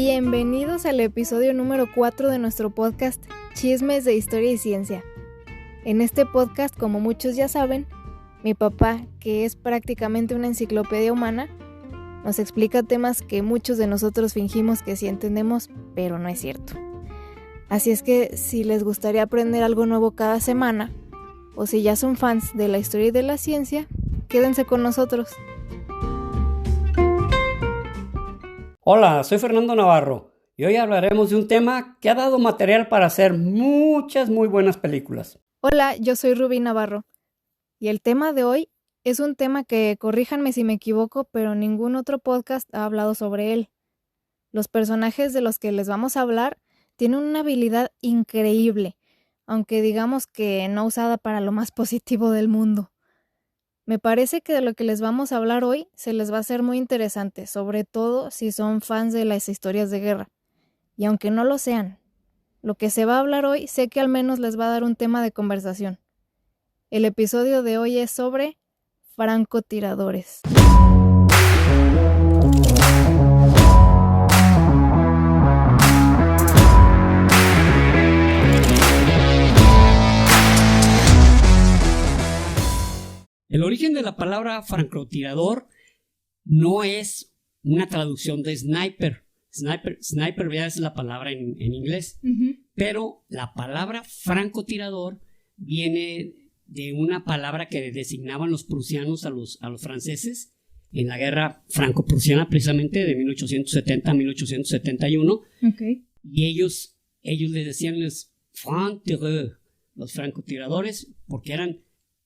Bienvenidos al episodio número 4 de nuestro podcast Chismes de Historia y Ciencia. En este podcast, como muchos ya saben, mi papá, que es prácticamente una enciclopedia humana, nos explica temas que muchos de nosotros fingimos que sí entendemos, pero no es cierto. Así es que si les gustaría aprender algo nuevo cada semana, o si ya son fans de la historia y de la ciencia, quédense con nosotros. Hola, soy Fernando Navarro y hoy hablaremos de un tema que ha dado material para hacer muchas muy buenas películas. Hola, yo soy Rubí Navarro y el tema de hoy es un tema que, corríjanme si me equivoco, pero ningún otro podcast ha hablado sobre él. Los personajes de los que les vamos a hablar tienen una habilidad increíble, aunque digamos que no usada para lo más positivo del mundo. Me parece que de lo que les vamos a hablar hoy se les va a hacer muy interesante, sobre todo si son fans de las historias de guerra. Y aunque no lo sean, lo que se va a hablar hoy sé que al menos les va a dar un tema de conversación. El episodio de hoy es sobre francotiradores. El origen de la palabra francotirador no es una traducción de sniper. Sniper ya es la palabra en inglés. Pero la palabra francotirador viene de una palabra que designaban los prusianos a los franceses en la guerra franco-prusiana, precisamente de 1870 a 1871. Okay. Y ellos les decían los francotiradores, porque eran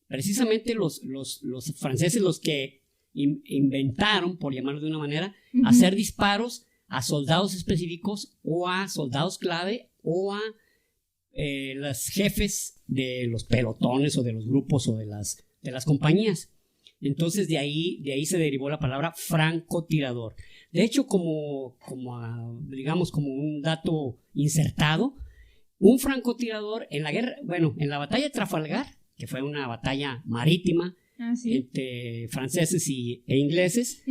precisamente los franceses los que inventaron, por llamarlo de una manera, hacer disparos a soldados específicos o a soldados clave o a los jefes de los pelotones o de los grupos o de las compañías. Entonces de ahí se derivó la palabra francotirador. De hecho, como un dato insertado, un francotirador en la guerra, en la batalla de Trafalgar, que fue una batalla marítima entre franceses e ingleses,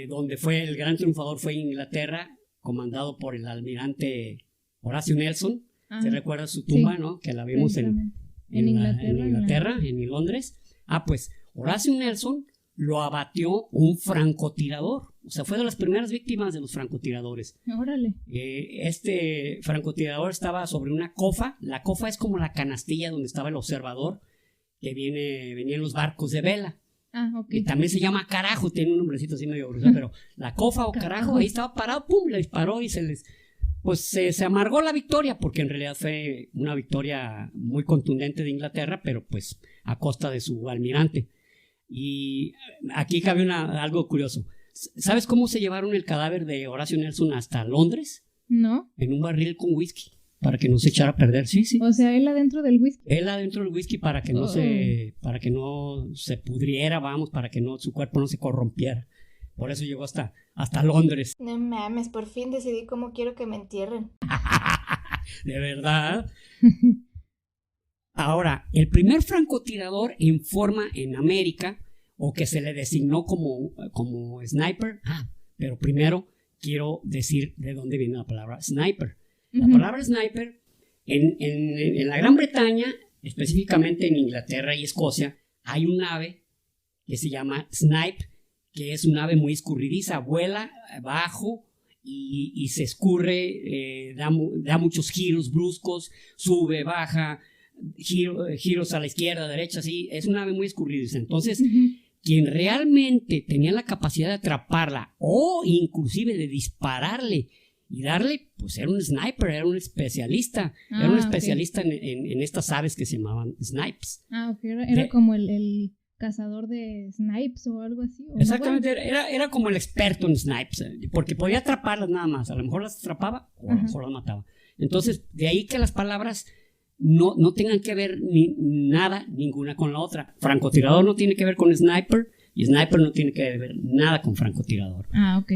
donde fue el gran triunfador fue Inglaterra, comandado por el almirante Horatio Nelson. ¿Se recuerda su tumba, sí, no? Que la vimos en Inglaterra, en Londres. Pues Horatio Nelson lo abatió un francotirador. O sea, fue de las primeras víctimas de los francotiradores. Órale. Este francotirador estaba sobre una cofa. La cofa es como la canastilla donde estaba el observador que venían los barcos de vela. Okay. Y también se llama carajo, tiene un nombrecito así medio grosero, pero la cofa o carajo, ahí estaba parado, pum, le disparó y se amargó la victoria, porque en realidad fue una victoria muy contundente de Inglaterra, pero pues a costa de su almirante. Y aquí cabe algo curioso. ¿Sabes cómo se llevaron el cadáver de Horatio Nelson hasta Londres? No. En un barril con whisky, para que no se echara a perder. Sí. O sea, él adentro del whisky. Él adentro del whisky para que no se pudriera, para que su cuerpo no se corrompiera. Por eso llegó hasta Londres. No mames, por fin decidí cómo quiero que me entierren. ¿De verdad? Ahora, el primer francotirador en forma en América, o que se le designó como sniper, pero primero quiero decir de dónde viene la palabra sniper. La palabra sniper en la Gran Bretaña, específicamente en Inglaterra y Escocia, hay un ave que se llama snipe, que es un ave muy escurridiza, vuela bajo y se escurre, da muchos giros bruscos, sube, baja, giros a la izquierda, a la derecha, así, es un ave muy escurridiza. Entonces, quien realmente tenía la capacidad de atraparla o inclusive de dispararle y darle, pues era un sniper, era un especialista. Era un especialista en estas aves que se llamaban snipes. Ok, era como el cazador de snipes o algo así. Exactamente, era como el experto en snipes, porque podía atraparlas nada más. A lo mejor las atrapaba o a lo mejor las mataba. Entonces, de ahí que las palabras no tengan que ver ninguna con la otra. Francotirador no tiene que ver con sniper y sniper no tiene que ver nada con francotirador. Ok.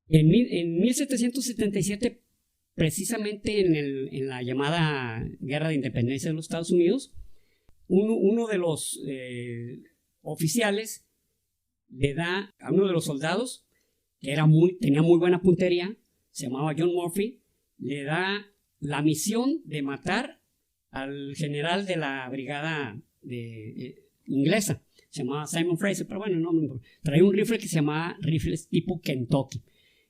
En 1777, precisamente en la llamada Guerra de Independencia de los Estados Unidos, uno de los oficiales le da a uno de los soldados que tenía muy buena puntería, se llamaba John Murphy, le da la misión de matar al general de la brigada inglesa. Se llamaba Simon Fraser, pero bueno, no me importa. Traía un rifle que se llamaba rifles tipo Kentucky.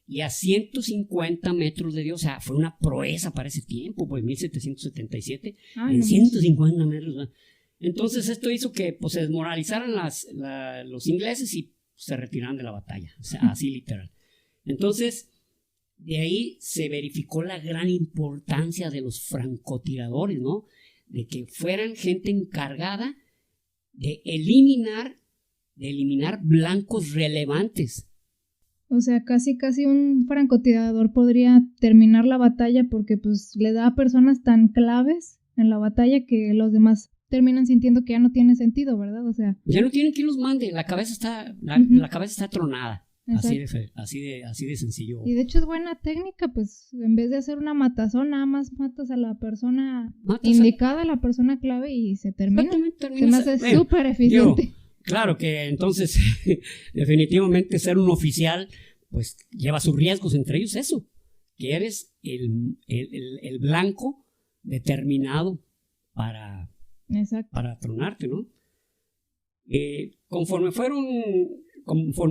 Y a 150 metros de Dios, o sea, fue una proeza para ese tiempo, pues 1777, en 150 metros. ¿verdad? Entonces esto hizo que pues, se desmoralizaran los ingleses y se retiraran de la batalla, o sea, así literal. Entonces, de ahí se verificó la gran importancia de los francotiradores, ¿no? De que fueran gente encargada de eliminar blancos relevantes. O sea, casi un francotirador podría terminar la batalla porque pues le da a personas tan claves en la batalla que los demás terminan sintiendo que ya no tiene sentido, ¿verdad? O sea, ya no tienen quien los mande, la cabeza está tronada. Así de sencillo. Y de hecho es buena técnica, pues en vez de hacer una matazón, nada más matas a la persona indicada, la persona clave y se termina. Se me hace súper eficiente. Claro que entonces definitivamente ser un oficial pues lleva sus riesgos, entre ellos eso, que eres el blanco determinado para tronarte, ¿no? Conforme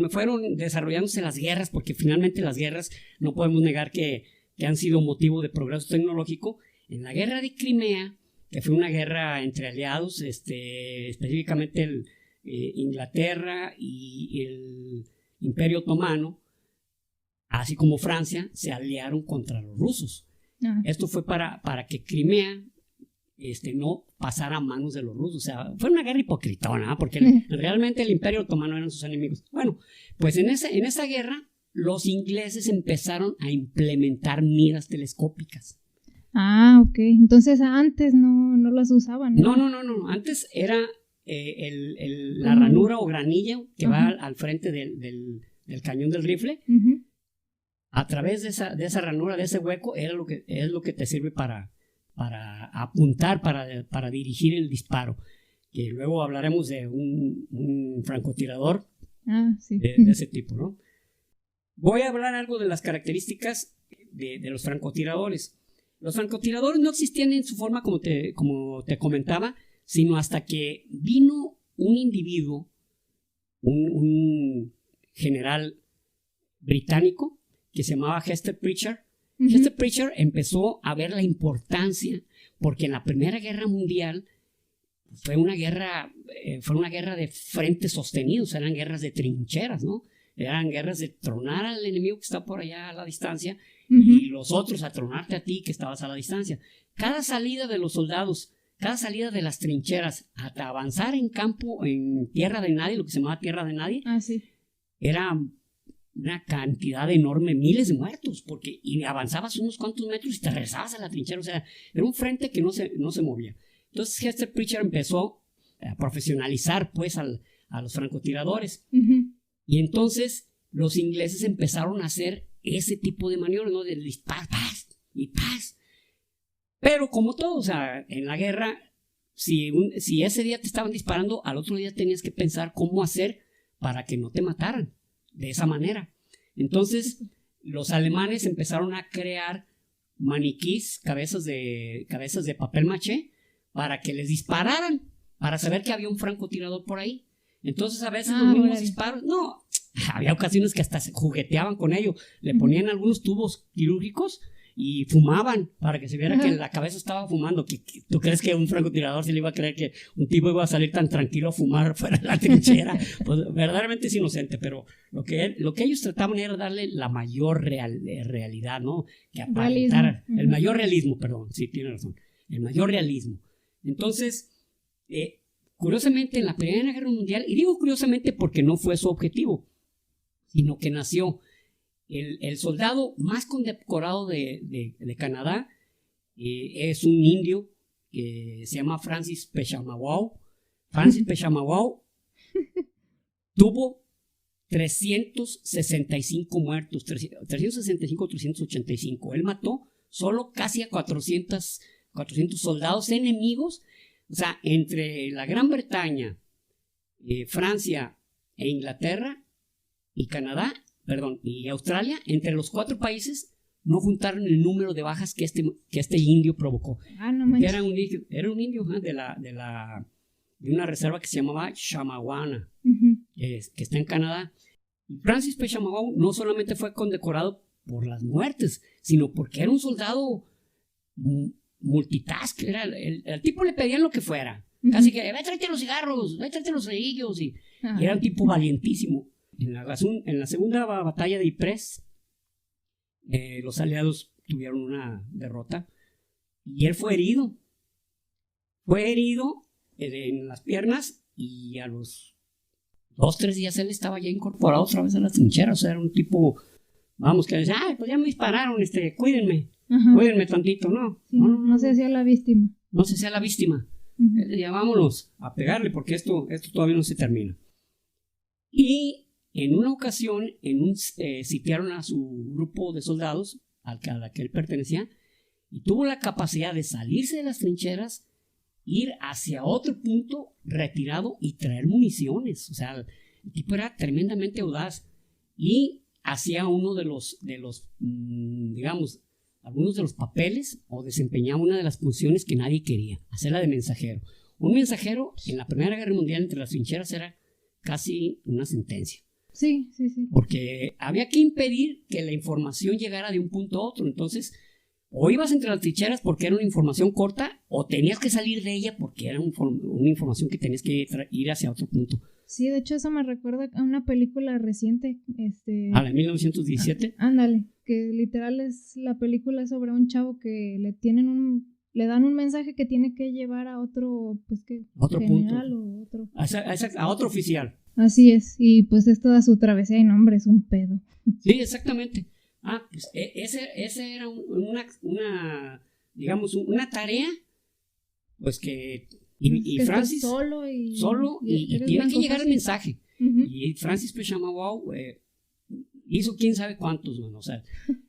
fueron desarrollándose las guerras, porque finalmente las guerras no podemos negar que han sido motivo de progreso tecnológico. En la guerra de Crimea, que fue una guerra entre aliados, específicamente Inglaterra y el Imperio Otomano, así como Francia, se aliaron contra los rusos. Esto fue para que Crimea no pasara a manos de los rusos. O sea, fue una guerra hipocritona, porque realmente el Imperio Otomano eran sus enemigos. Bueno, pues en esa guerra los ingleses empezaron a implementar miras telescópicas. Ok. Entonces antes no las usaban. No. Antes era la ranura o granilla que va al frente del cañón del rifle. A través de esa ranura, de ese hueco, es lo que te sirve para apuntar, para dirigir el disparo. Que luego hablaremos de un francotirador de ese tipo, ¿no? Voy a hablar algo de las características de los francotiradores. Los francotiradores no existían en su forma como te comentaba, sino hasta que vino un individuo, un general británico que se llamaba Hester Pritchard. Hester Pritchard empezó a ver la importancia, porque en la Primera Guerra Mundial fue una guerra de frentes sostenidos, eran guerras de trincheras, ¿no? Eran guerras de tronar al enemigo que está por allá a la distancia y los otros a tronarte a ti que estabas a la distancia. Cada salida de los soldados, cada salida de las trincheras hasta avanzar en campo, en tierra de nadie, lo que se llamaba tierra de nadie, era una cantidad enorme, miles de muertos, y avanzabas unos cuantos metros y te regresabas a la trinchera. O sea, era un frente que no se movía. Entonces Hester Pritchard empezó a profesionalizar pues a los francotiradores. Y entonces los ingleses empezaron a hacer ese tipo de maniobras, ¿no? De dispar, paz y paz. Pero como todo, o sea, en la guerra, si ese día te estaban disparando, al otro día tenías que pensar cómo hacer para que no te mataran de esa manera. Entonces los alemanes empezaron a crear maniquís, cabezas de papel maché, para que les dispararan, para saber que había un francotirador por ahí. Entonces a veces los mismos disparos, había ocasiones que hasta se jugueteaban con ello, le ponían algunos tubos quirúrgicos y fumaban para que se viera que la cabeza estaba fumando. ¿Tú crees que un francotirador se le iba a creer que un tipo iba a salir tan tranquilo a fumar fuera de la trinchera? Pues verdaderamente es inocente, pero lo que ellos trataban era darle la mayor realidad, ¿no? Que aparentara, el mayor realismo, perdón, sí, tiene razón, el mayor realismo. Entonces, curiosamente en la Primera Guerra Mundial, y digo curiosamente porque no fue su objetivo, sino que nació el soldado más condecorado de Canadá, es un indio que se llama Francis Pechamawau. Francis Pechamawau tuvo 365 muertos, 365 o 385. Él mató solo casi a 400 soldados enemigos. O sea, entre la Gran Bretaña, Francia e Inglaterra y Canadá, y Australia, entre los 4 países, no juntaron el número de bajas que este indio provocó. No manches. Era un indio de una reserva que se llamaba Shamawana, que está en Canadá. Y Francis Pechamagau no solamente fue condecorado por las muertes, sino porque era un soldado multitask. El tipo le pedían lo que fuera. Casi que, ve, tráete los cigarros, ve, tráete los cerillos. Y era un tipo valientísimo. En la segunda batalla de Ypres, los aliados tuvieron una derrota y él fue herido. Fue herido en las piernas y a los 2-3 días él estaba ya incorporado otra vez a las trincheras. O sea, era un tipo, vamos, que decía, pues ya me dispararon, cuídenme, cuídenme tantito. No, sí, no se hacía la víctima. No se hacía la víctima. Él decía, vámonos a pegarle porque esto todavía no se termina. Y en una ocasión, sitiaron a su grupo de soldados, a la que él pertenecía, y tuvo la capacidad de salirse de las trincheras, ir hacia otro punto retirado y traer municiones. O sea, el tipo era tremendamente audaz y hacía uno de los digamos, algunos de los papeles, o desempeñaba una de las funciones que nadie quería, hacerla de mensajero. Un mensajero en la Primera Guerra Mundial entre las trincheras era casi una sentencia. Sí. Porque había que impedir que la información llegara de un punto a otro. Entonces, o ibas entre las trincheras porque era una información corta, o tenías que salir de ella porque era una información que tenías que ir hacia otro punto. Sí, de hecho eso me recuerda a una película reciente. ¿A la de 1917? Ándale, que literal es la película sobre un chavo que le dan un mensaje que tiene que llevar a otro, pues que otro general punto. O otro. A otro oficial. Así es, y pues es toda su travesía y no, hombre, es un pedo. Sí, exactamente. Pues ese era digamos, una tarea, pues que... Y que Francis solo y tiene que llegar el mensaje. Y Francis Pechamagau hizo quién sabe cuántos, o sea,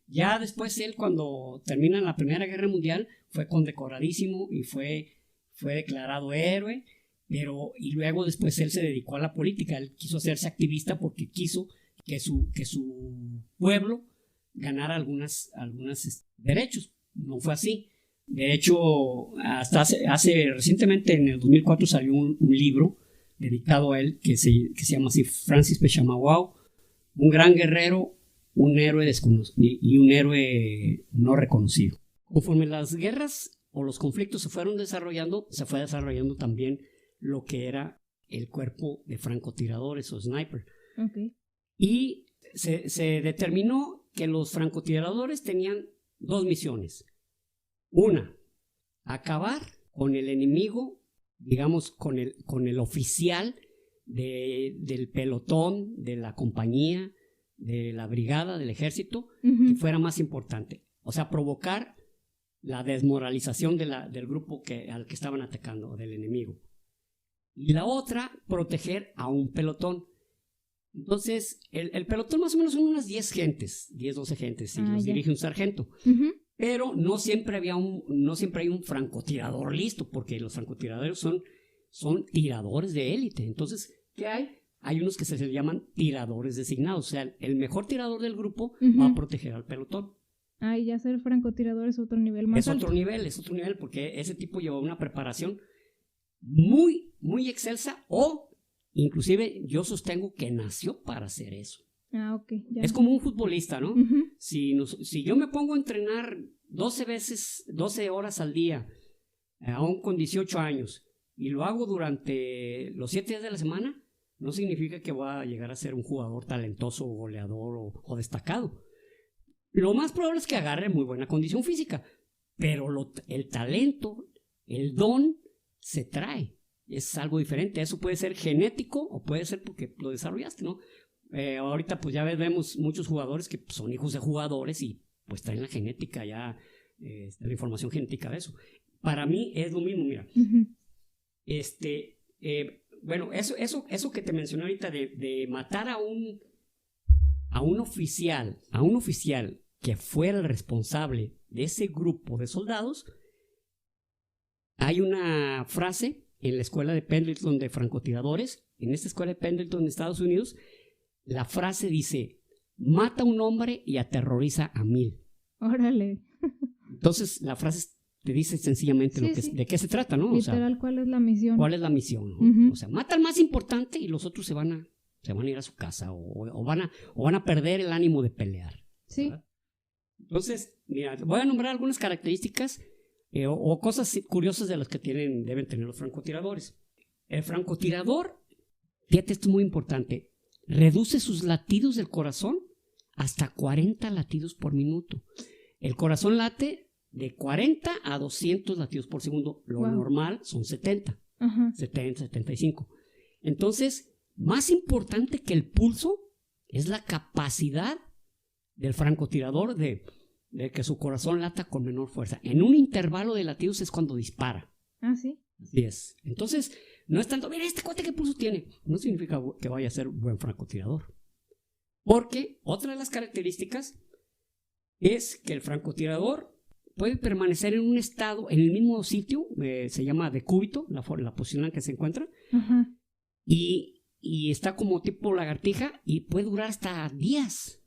ya después él, cuando termina la Primera Guerra Mundial, fue condecoradísimo y fue declarado héroe. Y luego después él se dedicó a la política. Él quiso hacerse activista porque quiso que su pueblo ganara algunos derechos. No fue así. De hecho, hasta hace recientemente, en el 2004, salió un libro dedicado a él que se llama así: Francis Pechamagau, un gran guerrero, un héroe desconocido y un héroe no reconocido. Conforme las guerras o los conflictos se fueron desarrollando, se fue desarrollando también lo que era el cuerpo de francotiradores o sniper. Y se determinó que los francotiradores tenían 2 misiones. Una, acabar con el enemigo, digamos, con el oficial del pelotón, de la compañía, de la brigada, del ejército, que fuera más importante. O sea, provocar la desmoralización del grupo al que estaban atacando, o del enemigo. Y la otra, proteger a un pelotón. Entonces, el pelotón más o menos son unas 10 gentes, 12 gentes, y los dirige un sargento. Pero no siempre hay un francotirador listo, porque los francotiradores son tiradores de élite. Entonces, ¿qué hay? Hay unos que se llaman tiradores designados. O sea, el mejor tirador del grupo va a proteger al pelotón. Y ya ser francotirador es otro nivel más alto. Es otro nivel, porque ese tipo lleva una preparación muy, muy excelsa, o inclusive yo sostengo que nació para hacer eso. Ya. Es como un futbolista, ¿no? Si yo me pongo a entrenar 12 horas al día, aún con 18 años, y lo hago durante los 7 días de la semana, no significa que voy a llegar a ser un jugador talentoso, goleador o destacado. Lo más probable es que agarre muy buena condición física, pero el talento, el don, se trae. Es algo diferente. Eso puede ser genético o puede ser porque lo desarrollaste, ¿no? Ahorita pues ya vemos muchos jugadores que son hijos de jugadores y pues traen la genética ya, la información genética de eso. Para mí es lo mismo, mira. Bueno, eso que te mencioné ahorita de matar a un oficial que fuera el responsable de ese grupo de soldados. Hay una frase en la escuela de Pendleton de francotiradores, en esta escuela de Pendleton en Estados Unidos. La frase dice: mata a un hombre y aterroriza a 1000. Órale. Entonces, la frase te dice sencillamente de qué se trata, ¿no? Literal, o sea, ¿cuál es la misión? ¿Cuál es la misión? ¿No? O sea, mata al más importante y los otros se van a ir a su casa o van a perder el ánimo de pelear. Sí. ¿Verdad? Entonces, mira, voy a nombrar algunas características o cosas curiosas de las que deben tener los francotiradores. El francotirador, fíjate, esto es muy importante, reduce sus latidos del corazón hasta 40 latidos por minuto. El corazón late de 40 a 200 latidos por segundo. Lo normal son 70, 70, 75. Entonces, más importante que el pulso es la capacidad del francotirador de que su corazón lata con menor fuerza. En un intervalo de latidos es cuando dispara. Ah, sí. Así es. Entonces, no es tanto, mira, este cuate qué pulso tiene. No significa que vaya a ser buen francotirador. Porque otra de las características es que el francotirador puede permanecer en un estado, en el mismo sitio, se llama decúbito, la posición en la que se encuentra, y está como tipo lagartija y puede durar hasta días.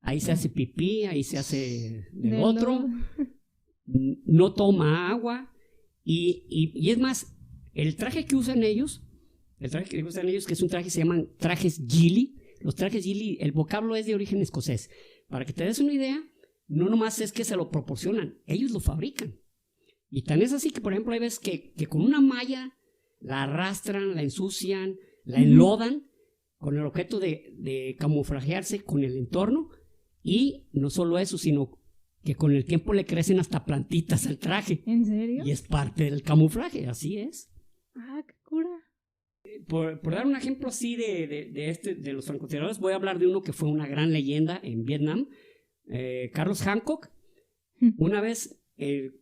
Ahí se hace pipí, ahí se hace del otro, no toma agua, y es más, el traje que usan ellos, que es un traje que se llaman trajes Gilly. Los trajes Gilly, el vocablo es de origen escocés. Para que te des una idea, no nomás es que se lo proporcionan, ellos lo fabrican. Y tan es así que, por ejemplo, hay veces que con una malla la arrastran, la ensucian, la enlodan, con el objeto de camuflajearse con el entorno. Y no solo eso, sino que con el tiempo le crecen hasta plantitas al traje. ¿En serio? Y es parte del camuflaje, así es. Ah, qué cura. Por dar un ejemplo así de los francotiradores, voy a hablar de uno que fue una gran leyenda en Vietnam, Carlos Hancock. Una vez,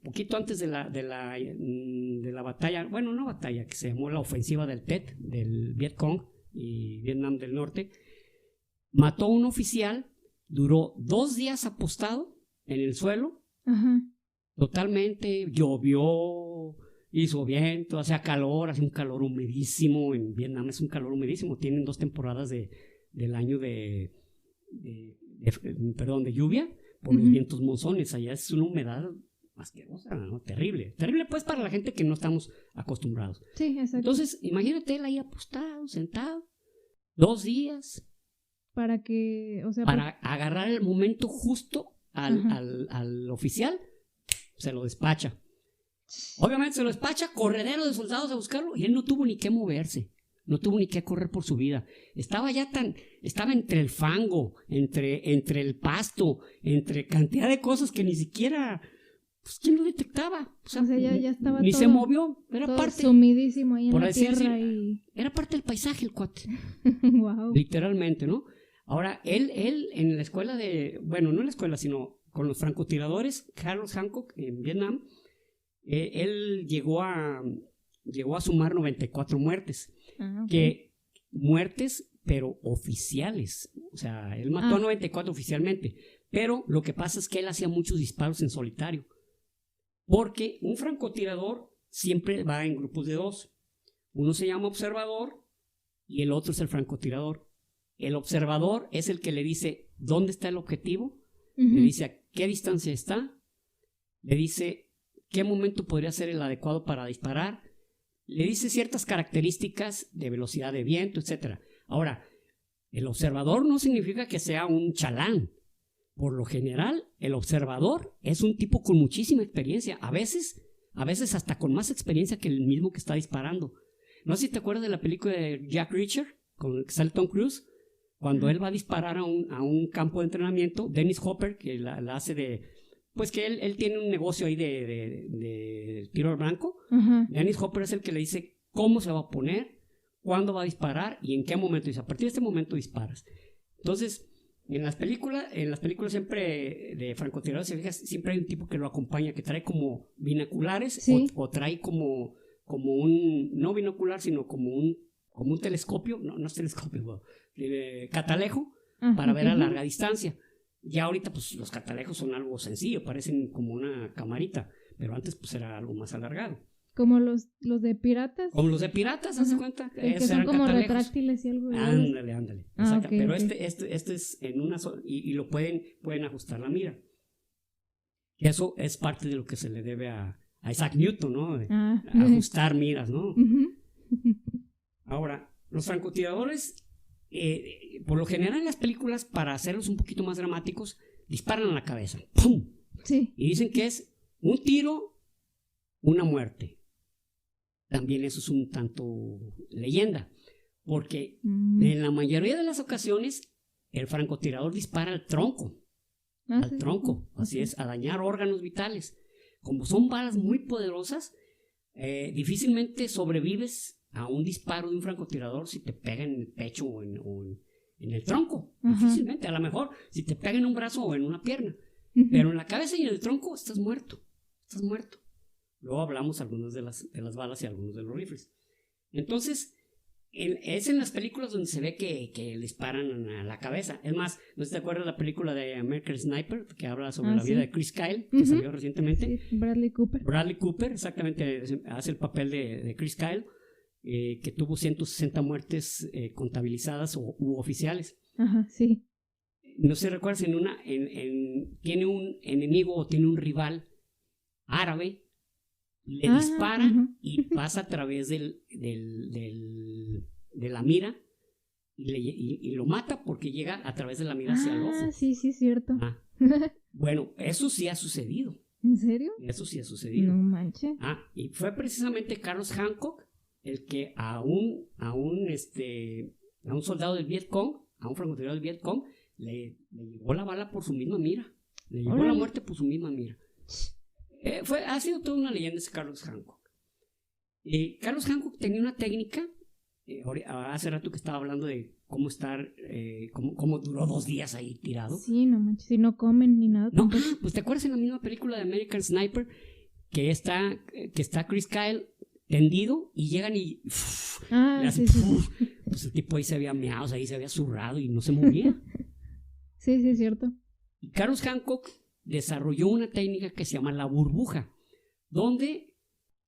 poquito antes de la batalla, bueno, no batalla, que se llamó la ofensiva del Tet, del Viet Cong y Vietnam del Norte, mató a un oficial, duró 2 días apostado en el suelo, totalmente, llovió, hizo viento, hacía calor, hace un calor humedísimo. En Vietnam es un calor humedísimo. Tienen 2 temporadas del año de lluvia por los vientos monzones. Allá es una humedad asquerosa, ¿no? Terrible. Terrible pues para la gente que no estamos acostumbrados. Sí, exacto. Entonces, imagínate él ahí apostado, sentado, 2 días. Para que, o sea... Para agarrar el momento justo al oficial, se lo despacha. Obviamente se lo despacha, corredero de soldados a buscarlo, y él no tuvo ni que moverse, no tuvo ni que correr por su vida. Estaba entre el fango, entre el pasto, entre cantidad de cosas que ni siquiera, pues, ¿quién lo detectaba? O sea ya estaba ni todo, se movió, era todo parte, sumidísimo ahí en por la así tierra decir, era parte del paisaje el cuate. Wow. Literalmente, ¿no? Ahora, él en la escuela no en la escuela, sino con los francotiradores, Carlos Hancock en Vietnam, él llegó a sumar 94 muertes. Okay. Muertes, pero oficiales. O sea, él mató a 94 oficialmente. Pero lo que pasa es que él hacía muchos disparos en solitario. Porque un francotirador siempre va en grupos de 2. Uno se llama observador y el otro es el francotirador. El observador es el que le dice dónde está el objetivo, le dice a qué distancia está, le dice qué momento podría ser el adecuado para disparar, le dice ciertas características de velocidad de viento, etc. Ahora, el observador no significa que sea un chalán. Por lo general, el observador es un tipo con muchísima experiencia, a veces hasta con más experiencia que el mismo que está disparando. No sé si te acuerdas de la película de Jack Reacher, con el que sale Tom Cruise. Cuando él va a disparar a un campo de entrenamiento, Dennis Hopper, que la hace pues que él tiene un negocio ahí de tiro al blanco. Dennis Hopper es el que le dice cómo se va a poner, cuándo va a disparar y en qué momento. Dice, a partir de este momento disparas. Entonces, en las películas siempre de francotiradores, se fija, siempre hay un tipo que lo acompaña, que trae como binoculares, ¿sí? o trae como un, no binocular, sino como un telescopio, no es telescopio, catalejo, para ver a larga distancia. Ya ahorita pues los catalejos son algo sencillo, parecen como una camarita, pero antes pues era algo más alargado. Como los de piratas. Como los de piratas, ¿haz de cuenta? Que son como retráctiles y algo. Ándale. Okay, pero okay. Este es en una sola, y lo pueden ajustar la mira. Eso es parte de lo que se le debe a Isaac Newton, ¿no? Ajustar miras, ¿no? Ahora, los francotiradores, por lo general en las películas, para hacerlos un poquito más dramáticos, disparan a la cabeza. ¡Pum! Sí. Y dicen que es un tiro, una muerte. También eso es un tanto leyenda, porque en la mayoría de las ocasiones el francotirador dispara al tronco, así es, a dañar órganos vitales. Como son balas muy poderosas, difícilmente sobrevives a un disparo de un francotirador si te pega en el pecho o en el tronco. Difícilmente, a lo mejor si te pega en un brazo o en una pierna, pero en la cabeza y en el tronco estás muerto. Luego hablamos algunas de las balas y algunos de los rifles. Entonces, es en las películas donde se ve que disparan a la cabeza. Es más, ¿no te acuerdas de la película de American Sniper que habla sobre la vida de Chris Kyle, que salió recientemente? Sí, Bradley Cooper, exactamente, hace el papel de Chris Kyle, que tuvo 160 muertes contabilizadas u oficiales. Sí. No sé, ¿recuerdas? Tiene un enemigo o tiene un rival árabe, le dispara y pasa a través de la mira y lo mata porque llega a través de la mira hacia el ojo. Sí, cierto. Bueno, eso sí ha sucedido. ¿En serio? Eso sí ha sucedido. No manches. Y fue precisamente Carlos Hancock el que a un soldado del Vietcong, a un francotirador del Vietcong, le llegó la bala por su misma mira. Le llegó la muerte por su misma mira. Ha sido toda una leyenda ese Carlos Hancock. Carlos Hancock tenía una técnica, hace rato que estaba hablando de cómo estar, cómo duró 2 días ahí tirado. Sí, no manches, si no comen ni nada. No, pues te acuerdas en la misma película de American Sniper que está Chris Kyle tendido y llegan y le hacen, sí. Pues el tipo ahí se había meado, ahí se había zurrado y no se movía. Sí, es cierto. Y Carlos Hancock desarrolló una técnica que se llama la burbuja, donde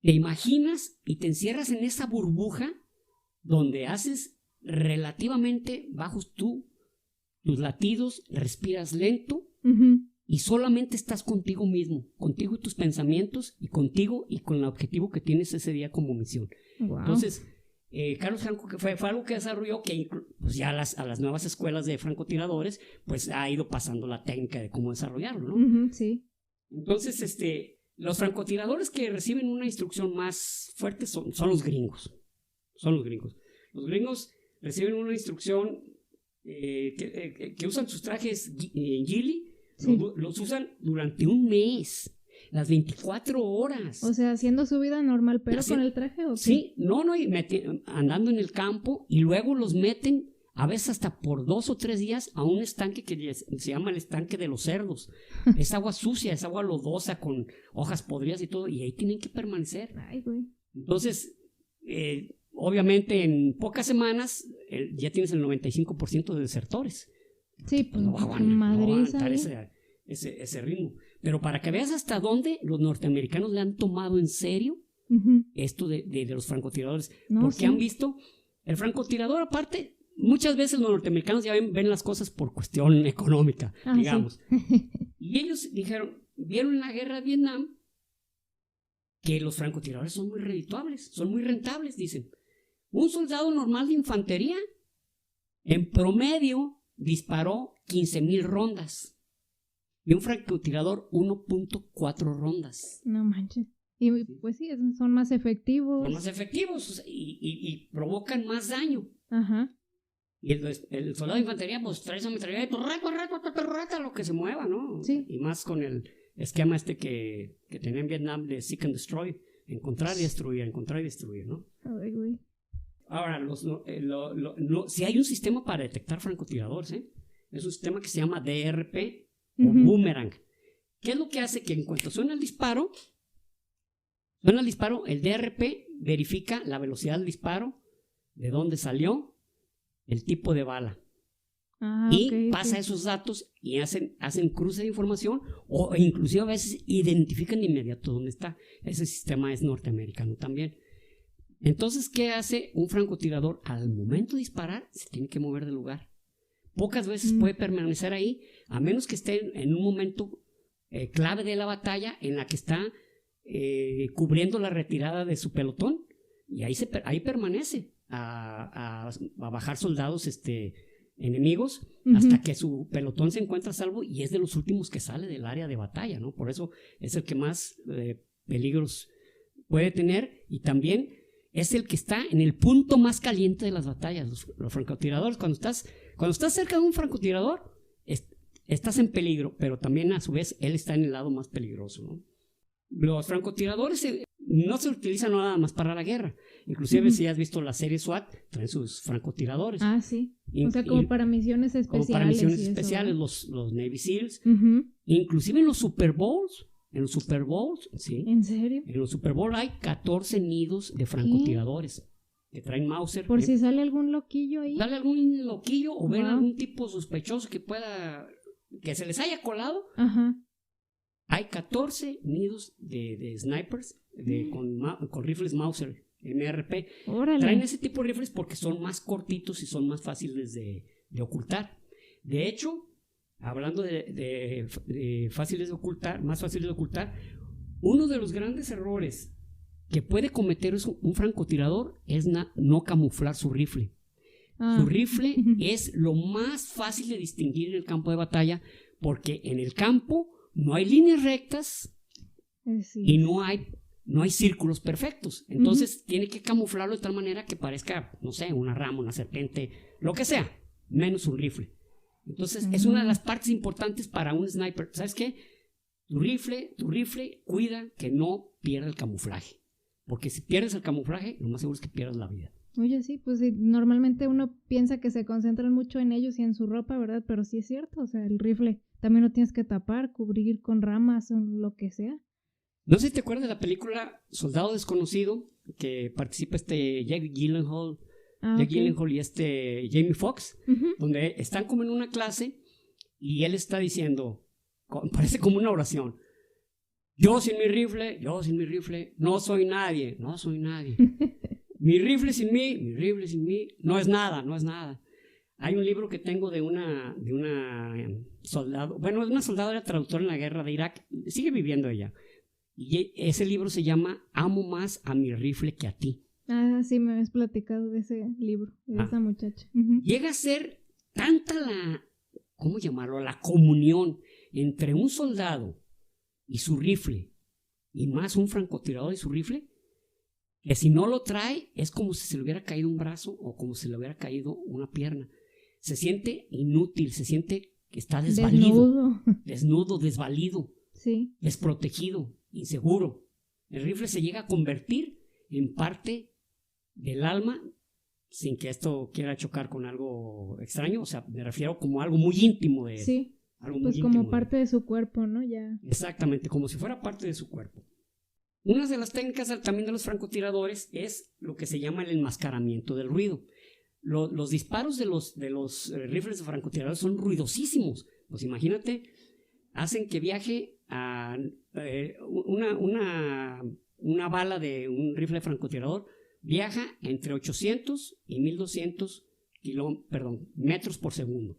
te imaginas y te encierras en esa burbuja donde haces relativamente bajos tus latidos, respiras lento y solamente estás contigo mismo, contigo y tus pensamientos y contigo y con el objetivo que tienes ese día como misión. Wow. Entonces, Carlos Hancock fue algo que desarrolló que pues ya a las nuevas escuelas de francotiradores pues ha ido pasando la técnica de cómo desarrollarlo, ¿no? Sí. Entonces, los francotiradores que reciben una instrucción más fuerte son los gringos. Los gringos reciben una instrucción que usan sus trajes Gilly, los usan durante un mes. Las 24 horas. O sea, haciendo su vida normal, pero con el traje, ¿o qué? Sí, andando en el campo y luego los meten a veces hasta por 2 o 3 días a un estanque que se llama el estanque de los cerdos. Es agua sucia, es agua lodosa con hojas podridas y todo, y ahí tienen que permanecer. Ay, güey. Entonces, obviamente en pocas semanas ya tienes el 95% de desertores. Sí, pues no va a aguantar ese ritmo. Pero para que veas hasta dónde los norteamericanos le han tomado en serio esto de los francotiradores. Porque han visto, el francotirador aparte, muchas veces los norteamericanos ya ven las cosas por cuestión económica, digamos. Sí. Y ellos vieron en la guerra de Vietnam que los francotiradores son muy redituables, son muy rentables, dicen. Un soldado normal de infantería, en promedio, disparó 15,000 rondas. Y un francotirador 1.4 rondas. No manches. Y pues sí, son más efectivos. Son más efectivos y provocan más daño. Y el soldado de infantería pues trae esa metralleta, lo que se mueva, ¿no? Sí. Y más con el esquema que tenía en Vietnam de Seek and Destroy, encontrar y destruir, ¿no? Ay, güey. Ahora, si hay un sistema para detectar francotiradores, es un sistema que se llama DRP o Boomerang. ¿Qué es lo que hace? Que en cuanto suena el disparo, el DRP verifica la velocidad del disparo, de dónde salió, el tipo de bala. y pasa esos datos y hacen cruce de información o inclusive a veces identifican de inmediato dónde está. Ese sistema es norteamericano también. Entonces, ¿qué hace un francotirador? Al momento de disparar, se tiene que mover del lugar. Pocas veces puede permanecer ahí, a menos que esté en un momento clave de la batalla en la que está cubriendo la retirada de su pelotón, y ahí permanece a bajar soldados enemigos hasta que su pelotón se encuentra a salvo, y es de los últimos que sale del área de batalla, ¿no? Por eso es el que más peligros puede tener, y también es el que está en el punto más caliente de las batallas. Los francotiradores, cuando estás cerca de un francotirador, estás en peligro, pero también a su vez él está en el lado más peligroso, ¿no? Los francotiradores no se utilizan nada más para la guerra. Inclusive si has visto la serie SWAT, traen sus francotiradores. Ah, sí. O sea, como para misiones especiales. Como para misiones especiales, los Navy SEALs. Inclusive en los Super Bowls. Sí. ¿En serio? En los Super Bowl hay 14 nidos de francotiradores que traen Mauser. Por si sale algún loquillo ahí. Sale algún loquillo o ven algún tipo sospechoso que se les haya colado. Hay 14 nidos de snipers con rifles Mauser MRP. ¡Órale! Traen ese tipo de rifles porque son más cortitos y son más fáciles de ocultar. De hecho, hablando de más fáciles de ocultar, uno de los grandes errores que puede cometer un francotirador es no camuflar su rifle. Su rifle es lo más fácil de distinguir en el campo de batalla, porque en el campo no hay líneas rectas y no hay círculos perfectos. Entonces tiene que camuflarlo de tal manera que parezca, no sé, una rama, una serpiente, lo que sea, menos un rifle. Entonces es una de las partes importantes para un sniper. ¿Sabes qué? Tu rifle cuida que no pierda el camuflaje. Porque si pierdes el camuflaje, lo más seguro es que pierdas la vida. Oye, sí, pues sí, normalmente uno piensa que se concentran mucho en ellos y en su ropa, ¿verdad? Pero sí es cierto, o sea, el rifle también lo tienes que tapar, cubrir con ramas o lo que sea. No sé si te acuerdas de la película Soldado Desconocido, que participa Jake Gyllenhaal. Gyllenhaal y Jamie Foxx, donde están como en una clase y él está diciendo, parece como una oración: yo sin mi rifle, no soy nadie. Mi rifle sin mí, no es nada. Hay un libro que tengo de una soldado, bueno, es una soldado, era traductora en la guerra de Irak, sigue viviendo ella, y ese libro se llama Amo más a mi rifle que a ti. Ah, sí, me habías platicado de ese libro, de esa muchacha. Llega a ser tanta ¿cómo llamarlo? La comunión entre un soldado y su rifle, y más un francotirador y su rifle, que si no lo trae es como si se le hubiera caído un brazo o como si le hubiera caído una pierna. Se siente inútil, se siente que está desvalido. Desnudo, desvalido, sí, desprotegido, inseguro. El rifle se llega a convertir en parte del alma, sin que esto quiera chocar con algo extraño. O sea, me refiero como algo muy íntimo de él. Sí, pues como parte de su cuerpo, ¿no? Ya. Exactamente, como si fuera parte de su cuerpo. Una de las técnicas también de los francotiradores es lo que se llama el enmascaramiento del ruido. Los disparos de los rifles de francotiradores son ruidosísimos. Pues imagínate, hacen que viaje a una bala de un rifle francotirador, viaja entre 800 y 1200 metros por segundo.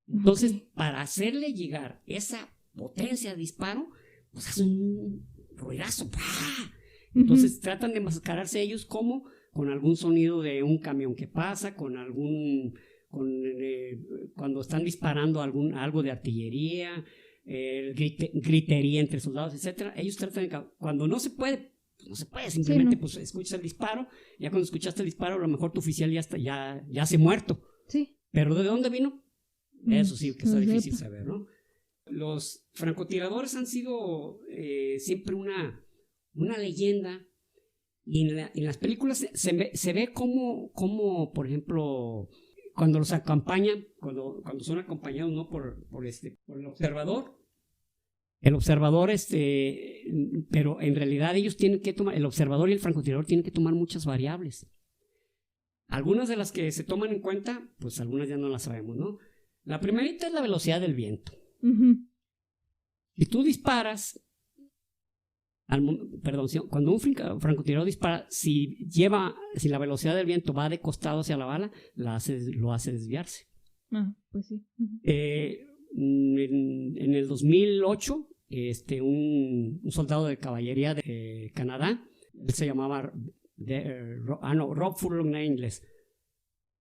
Entonces, para hacerle llegar esa potencia de disparo, pues hace un ruidazo. Entonces tratan de enmascararse ellos como con algún sonido de un camión que pasa, cuando están disparando algo de artillería, gritería entre soldados, etcétera. Ellos tratan de, cuando no se puede, simplemente pues escuchas el disparo. Ya cuando escuchaste el disparo, a lo mejor tu oficial ya se ha muerto. Sí. Pero ¿de dónde vino? Eso sí que está difícil saber, ¿no? Los francotiradores han sido siempre una leyenda, y en las películas se ve como, por ejemplo, cuando los acompañan, cuando son acompañados, ¿no? por el observador. El observador, pero en realidad ellos tienen que tomar, el observador y el francotirador tienen que tomar muchas variables. Algunas de las que se toman en cuenta, pues algunas ya no las sabemos, ¿no? La primerita es la velocidad del viento. Si tú disparas, cuando un francotirador dispara, si la velocidad del viento va de costado hacia la bala, lo hace desviarse. Pues sí. En el 2008, un soldado de caballería de Canadá, él se llamaba Rob Furlong en inglés.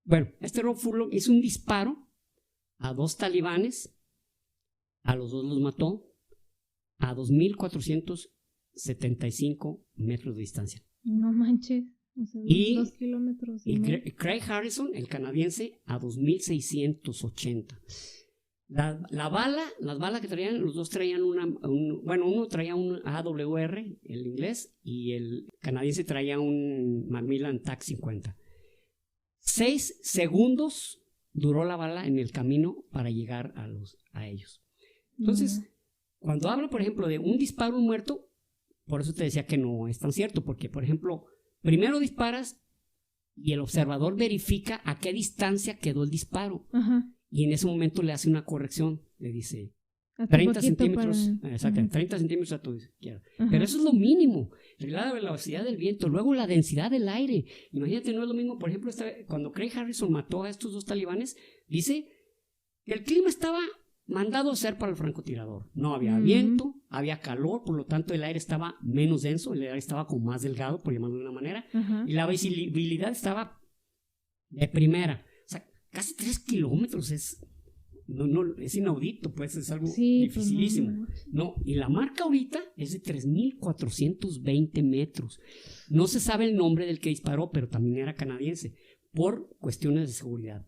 Bueno, Rob Furlong hizo un disparo a 2 talibanes, a los 2 los mató a 2,475 metros de distancia. No manches, o sea, 2 kilómetros. Y Craig Harrison, el canadiense, a 2,680. Las balas que traían, los dos traían uno traía un AWR, el inglés, y el canadiense traía un Macmillan TAC-50. 6 segundos duró la bala en el camino para llegar a ellos. Entonces, cuando hablo, por ejemplo, de un disparo muerto, por eso te decía que no es tan cierto, porque, por ejemplo, primero disparas y el observador verifica a qué distancia quedó el disparo. Y en ese momento le hace una corrección, le dice 30 centímetros, exacto, 30 centímetros a tu izquierda. Pero eso es lo mínimo. La velocidad del viento, luego la densidad del aire. Imagínate, no es lo mismo, por ejemplo, cuando Craig Harrison mató a estos 2 talibanes, dice que el clima estaba mandado a ser para el francotirador. No había viento, había calor, por lo tanto el aire estaba menos denso, el aire estaba como más delgado, por llamarlo de una manera, y la visibilidad estaba de primera. O sea, casi 3 kilómetros es inaudito, pues es algo dificilísimo. No, y la marca ahorita es de 3,420 metros. No se sabe el nombre del que disparó, pero también era canadiense, por cuestiones de seguridad.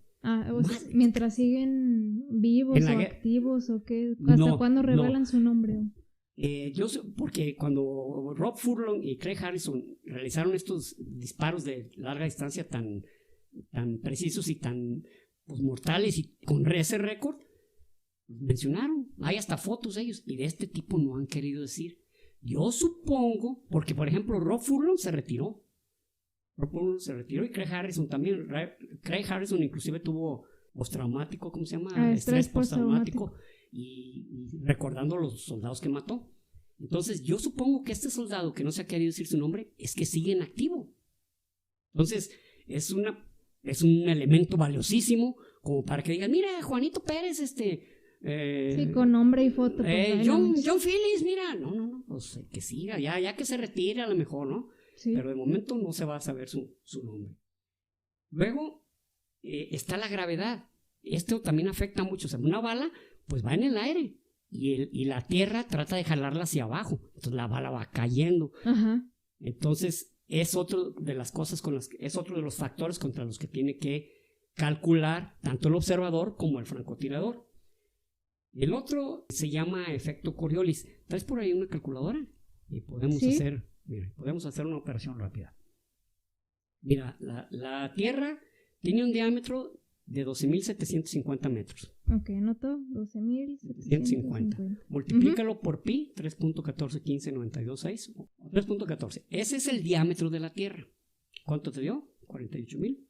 O sea, mientras siguen vivos o activos o qué, ¿hasta cuándo revelan su nombre? Yo sé, porque cuando Rob Furlong y Craig Harrison realizaron estos disparos de larga distancia tan precisos y tan mortales y con ese récord, mencionaron, hay hasta fotos de ellos, y de este tipo no han querido decir. Yo supongo, porque por ejemplo Rob Furlong se retiró y Craig Harrison también. Craig Harrison inclusive tuvo postraumático, ¿cómo se llama? Estrés postraumático, y recordando los soldados que mató. Entonces yo supongo que este soldado que no se ha querido decir su nombre es que sigue en activo. Entonces es un elemento valiosísimo como para que digan, mira, Juanito Pérez, sí, con nombre y foto. John Phillips, mira, no, pues que siga, ya que se retire a lo mejor, ¿no? Sí. Pero de momento no se va a saber su nombre. Luego está la gravedad. Esto también afecta mucho. O sea, una bala pues va en el aire y la tierra trata de jalarla hacia abajo. Entonces la bala va cayendo. Entonces es otro de las cosas es otro de los factores contra los que tiene que calcular tanto el observador como el francotirador. El otro se llama efecto Coriolis. ¿Traes por ahí una calculadora? Y podemos hacer una operación rápida. Mira, la Tierra tiene un diámetro de 12,750 metros. Ok, anoto 12,750. Multiplícalo por pi, 3.1415926, 3.14. Ese es el diámetro de la Tierra. ¿Cuánto te dio? 48,000.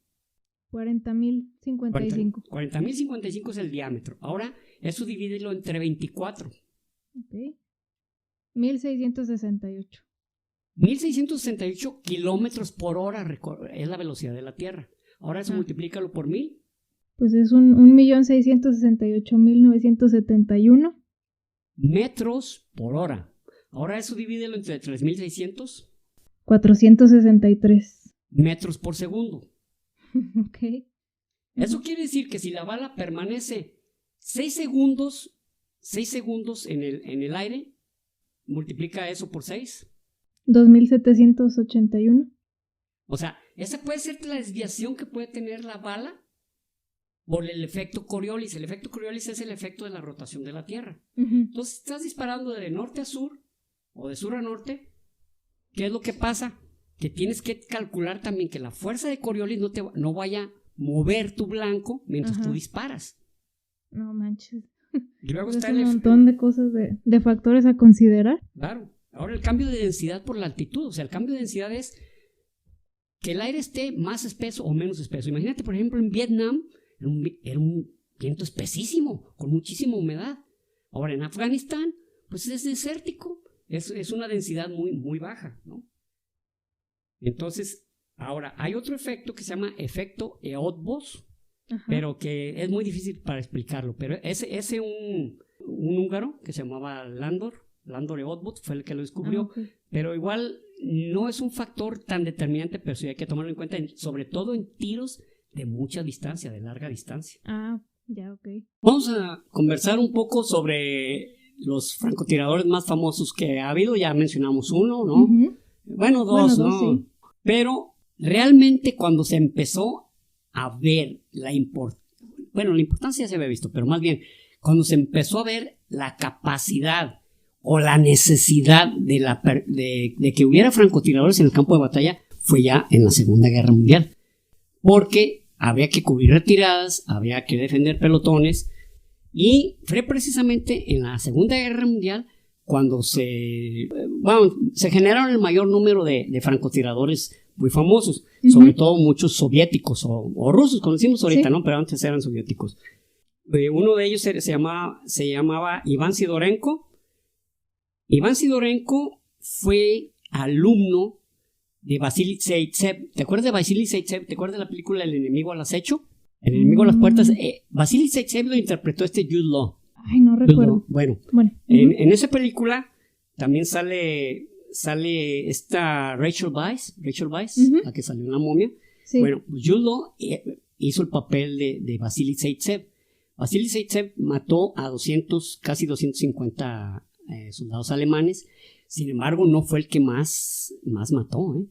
40,055. 40,055 es el diámetro. Ahora, eso divídelo entre 24. Ok. 1,668. 1,668 kilómetros por hora es la velocidad de la Tierra. Ahora eso multiplícalo por 1,000. Pues es 1,668,971 metros por hora. Ahora eso divídelo entre 3,600. 463 metros por segundo. Ok. Eso quiere decir que si la bala permanece 6 segundos en el aire, multiplica eso por 6. 2,781. O sea, esa puede ser la desviación que puede tener la bala por el efecto Coriolis. El efecto Coriolis es el efecto de la rotación de la Tierra. Entonces, estás disparando de norte a sur o de sur a norte. ¿Qué es lo que pasa? Que tienes que calcular también que la fuerza de Coriolis no vaya a mover tu blanco mientras tú disparas. No manches. Y luego está un montón de cosas, de factores a considerar. Claro. Ahora el cambio de densidad por la altitud. O sea, el cambio de densidad es que el aire esté más espeso o menos espeso. Imagínate, por ejemplo, en Vietnam era un viento espesísimo, con muchísima humedad. Ahora en Afganistán, pues es desértico, es una densidad muy, muy baja, ¿no? Entonces, ahora hay otro efecto que se llama efecto Eötvös, pero que es muy difícil para explicarlo. Pero ese un húngaro que se llamaba Landor Eötvös fue el que lo descubrió, pero igual no es un factor tan determinante, pero sí hay que tomarlo en cuenta, sobre todo en tiros de mucha distancia, de larga distancia. Ya, ok. Vamos a conversar un poco sobre los francotiradores más famosos que ha habido. Ya mencionamos uno, ¿no? Bueno, dos, ¿no? Sí. Pero realmente cuando se empezó a ver la importancia se había visto, pero más bien cuando se empezó a ver la capacidad o la necesidad de que hubiera francotiradores en el campo de batalla, fue ya en la Segunda Guerra Mundial, porque había que cubrir retiradas, había que defender pelotones, y fue precisamente en la Segunda Guerra Mundial cuando se generaron el mayor número de francotiradores muy famosos, sobre todo muchos soviéticos o rusos, como decimos ahorita, ¿no? Pero antes eran soviéticos. Uno de ellos se llamaba Iván Sidorenko. Iván Sidorenko fue alumno de Vasily Zaitsev. ¿Te acuerdas de Vasily Zaitsev? ¿Te acuerdas de la película El enemigo al acecho? El enemigo a las puertas. Vasily Zaitsev lo interpretó Jude Law. Ay, no recuerdo. Bueno. En esa película también sale esta Rachel Weisz, la que salió en La momia. Sí. Bueno, Jude Law hizo el papel de Vasily Zaitsev. Vasily Zaitsev mató a casi 250 soldados alemanes. Sin embargo, no fue el que más mató, ¿eh?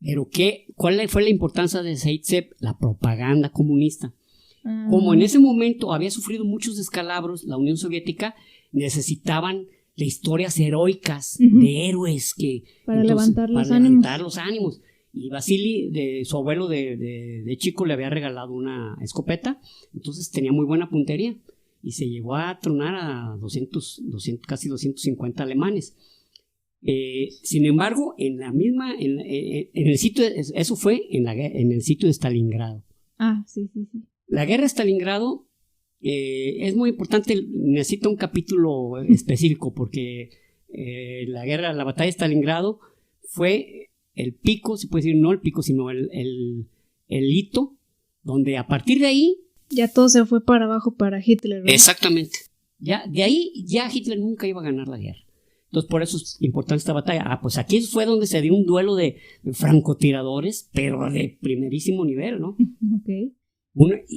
Pero ¿cuál fue la importancia de Zaitsev? La propaganda comunista. Como en ese momento había sufrido muchos descalabros, la Unión Soviética necesitaban de historias heroicas, de héroes para levantar los ánimos. Y Vasily, su abuelo de chico, le había regalado una escopeta, entonces tenía muy buena puntería y se llegó a tronar a 200 casi 250 alemanes. Sin embargo, en el sitio, eso fue en el sitio de Stalingrado. Sí. La guerra de Stalingrado es muy importante, necesita un capítulo específico porque la batalla de Stalingrado fue el pico, se puede decir, no el pico, sino el hito, donde a partir de ahí ya todo se fue para abajo para Hitler, ¿no? Exactamente. De ahí ya Hitler nunca iba a ganar la guerra. Entonces, por eso es importante esta batalla. Pues aquí fue donde se dio un duelo de francotiradores, pero de primerísimo nivel, ¿no? Okay.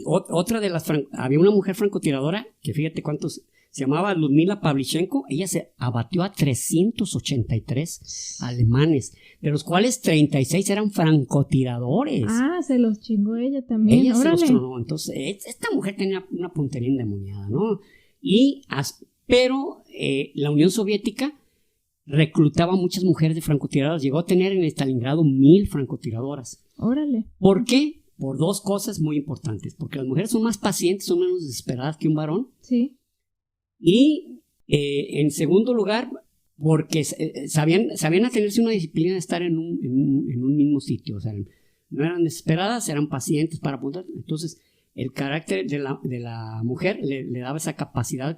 Otra de había una mujer francotiradora que fíjate cuántos, se llamaba Ludmila Pavlichenko. Ella se abatió a 383 alemanes, de los cuales 36 eran francotiradores. Se los chingó ella también. Ella se los tronó. Entonces, esta mujer tenía una puntería endemoniada, ¿no? Pero la Unión Soviética reclutaba muchas mujeres de francotiradoras. Llegó a tener en Stalingrado 1000 francotiradoras. Órale. ¿Por qué? Por dos cosas muy importantes. Porque las mujeres son más pacientes, son menos desesperadas que un varón. Sí. Y en segundo lugar, porque sabían atenerse a una disciplina de estar en un mismo sitio. O sea, no eran desesperadas, eran pacientes para apuntar. Entonces, el carácter de la mujer le daba esa capacidad.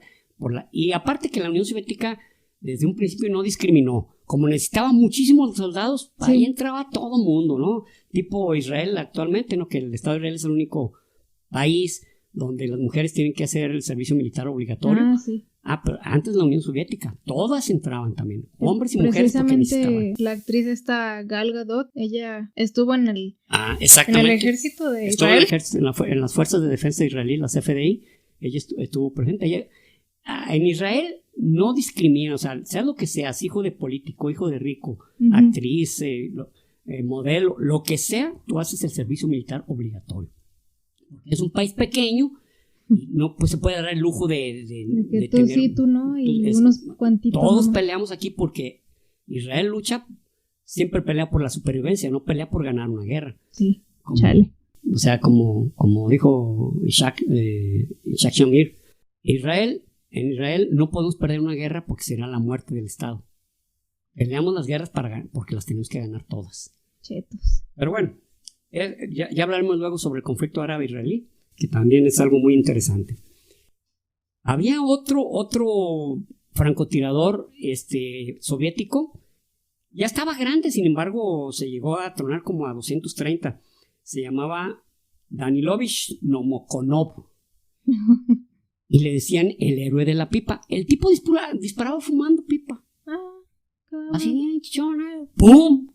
Y aparte que la Unión Soviética desde un principio no discriminó. Como necesitaba muchísimos soldados, ahí entraba todo mundo, ¿no? Tipo Israel actualmente, ¿no? Que el Estado de Israel es el único país donde las mujeres tienen que hacer el servicio militar obligatorio. Sí. Pero antes la Unión Soviética, todas entraban también, hombres y mujeres, porque necesitaban. Precisamente la actriz esta Gal Gadot, ella estuvo en el ejército de Israel. En las fuerzas de defensa israelí, las FDI, ella estuvo presente. En Israel no discrimina, o sea lo que seas, hijo de político, hijo de rico, actriz, modelo, lo que sea, tú haces el servicio militar obligatorio. Es un país pequeño y no pues se puede dar el lujo de que tú tener, sí, tú no, y unos cuantitos. Todos peleamos aquí porque Israel siempre pelea por la supervivencia, no pelea por ganar una guerra. Sí, chale. O sea, como dijo Isaac Shamir, en Israel no podemos perder una guerra porque será la muerte del Estado. Peleamos las guerras porque las tenemos que ganar todas. Chetos. Pero bueno, ya hablaremos luego sobre el conflicto árabe-israelí, que también es algo muy interesante. Había otro francotirador soviético, ya estaba grande, sin embargo se llegó a tronar como a 230. Se llamaba Danilovich Nomokonov y le decían el héroe de la pipa. El tipo disparaba fumando pipa. Así, chichona, ¡pum!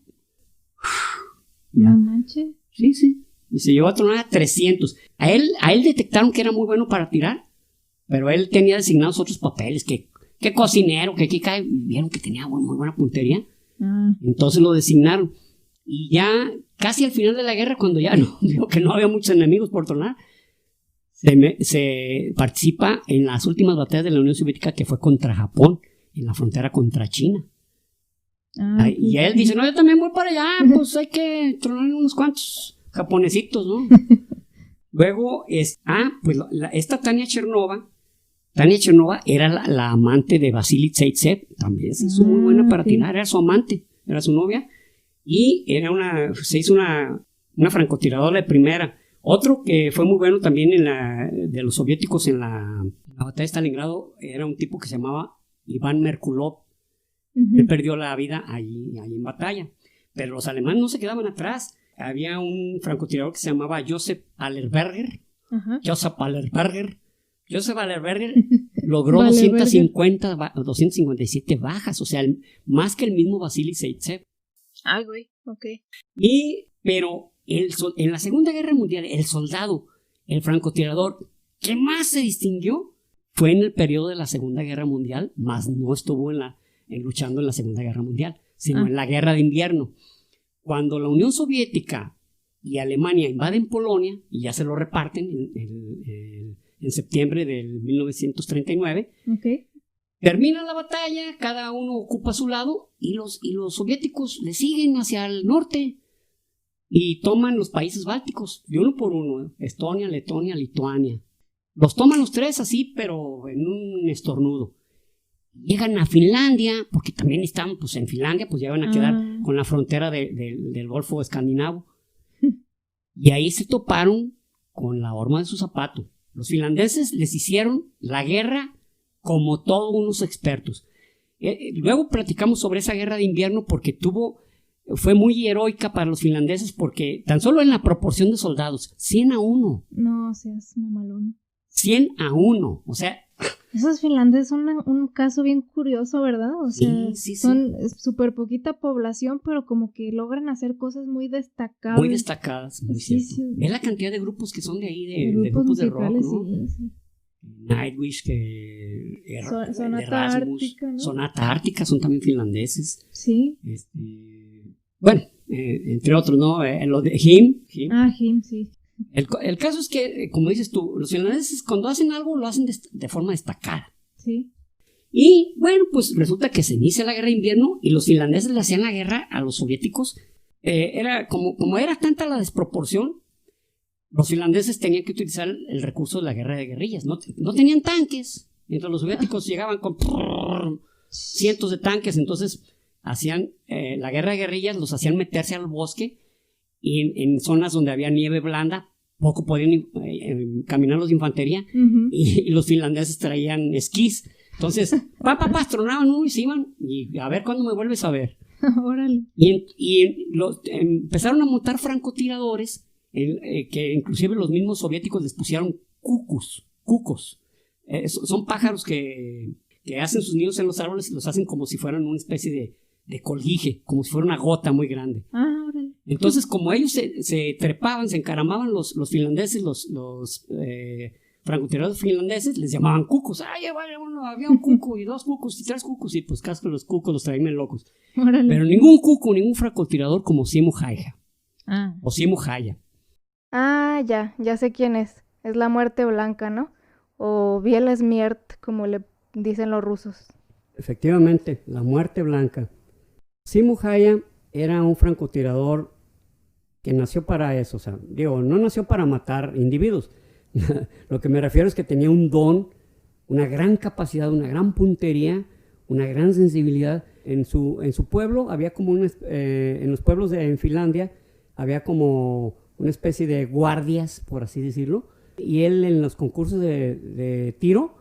No manches. Sí. Y se llevó a tronar a 300. A él detectaron que era muy bueno para tirar, pero él tenía designados otros papeles, que cocinero, que aquí cae. Vieron que tenía muy buena puntería. Entonces lo designaron. Y ya casi al final de la guerra, cuando ya vio que no había muchos enemigos por tronar, se participa en las últimas batallas de la Unión Soviética, que fue contra Japón, en la frontera contra China. Y él dice, no, yo también voy para allá, pues hay que tronar unos cuantos japonesitos, ¿no? Luego, esta Tania Chernova era la amante de Vasily Zaitsev, también se hizo muy buena para tirar, era su amante, era su novia, y se hizo una francotiradora de primera. Otro que fue muy bueno también de los soviéticos en la batalla de Stalingrado era un tipo que se llamaba Iván Merkulov. Él perdió la vida ahí en batalla, pero los alemanes no se quedaban atrás. Había un francotirador que se llamaba Josef Allerberger. Josef Allerberger logró 257 bajas, o sea, más que el mismo Vasily Zaitsev. Ay, güey, ok. Pero en la Segunda Guerra Mundial, el francotirador que más se distinguió fue en el periodo de la Segunda Guerra Mundial, más no estuvo luchando en la Segunda Guerra Mundial, sino en la Guerra de Invierno. Cuando la Unión Soviética y Alemania invaden Polonia, y ya se lo reparten en septiembre del 1939, termina la batalla, cada uno ocupa su lado, y los soviéticos le siguen hacia el norte y toman los países bálticos, de uno por uno, Estonia, Letonia, Lituania. Los toman los tres así, pero en un estornudo. Llegan a Finlandia, porque también estaban en Finlandia, pues ya van a quedar con la frontera del Golfo Escandinavo. Y ahí se toparon con la horma de su zapato. Los finlandeses les hicieron la guerra como todos unos expertos. Luego platicamos sobre esa guerra de invierno porque fue muy heroica para los finlandeses, porque tan solo en la proporción de soldados, 100-1. No seas mamalón. 100-1, o sea... Esos finlandeses son un caso bien curioso, ¿verdad? O sea, sí. Son súper poquita población, pero como que logran hacer cosas muy destacables. Muy destacadas, muy cierto. Sí. Es la cantidad de grupos que son de ahí, de grupos de rock, ¿no? Sí. Nightwish, Sonata Ártica, ¿no? Sonata Ártica, son también finlandeses. Sí. Bueno, entre otros, ¿no? Lo de Him. Him, sí. El caso es que, como dices tú, los finlandeses cuando hacen algo lo hacen de forma destacada. Sí. Y bueno, pues resulta que se inicia la guerra de invierno y los finlandeses le hacían la guerra a los soviéticos. Era como era tanta la desproporción, los finlandeses tenían que utilizar el recurso de la guerra de guerrillas. No tenían tanques, mientras los soviéticos llegaban con cientos de tanques. Entonces hacían la guerra de guerrillas, los hacían meterse al bosque, y en zonas donde había nieve blanda poco podían caminar los de infantería, y los finlandeses traían esquís. Entonces tronaban uno y se iban, y a ver cuándo me vuelves a ver. Órale. Y empezaron a montar francotiradores, que inclusive los mismos soviéticos les pusieron cucos. Son pájaros que hacen sus nidos en los árboles y los hacen como si fueran una especie de colguije, como si fuera una gota muy grande. Órale. Entonces, como ellos se trepaban, se encaramaban, los finlandeses, los francotiradores finlandeses, les llamaban cucos. Había un cuco y 2 cucos y 3 cucos, y pues casi los cucos los traían locos. Órale. Pero ningún cuco, ningún francotirador como Simo Häyhä. O Simo Häyhä. Ya sé quién es. Es la muerte blanca, ¿no? O Biela Smert, como le dicen los rusos. Efectivamente, la muerte blanca. Simo Häyhä era un francotirador que nació para eso. O sea, no nació para matar individuos. Lo que me refiero es que tenía un don, una gran capacidad, una gran puntería, una gran sensibilidad en su pueblo había como en los pueblos en Finlandia había como una especie de guardias, por así decirlo, y él en los concursos de tiro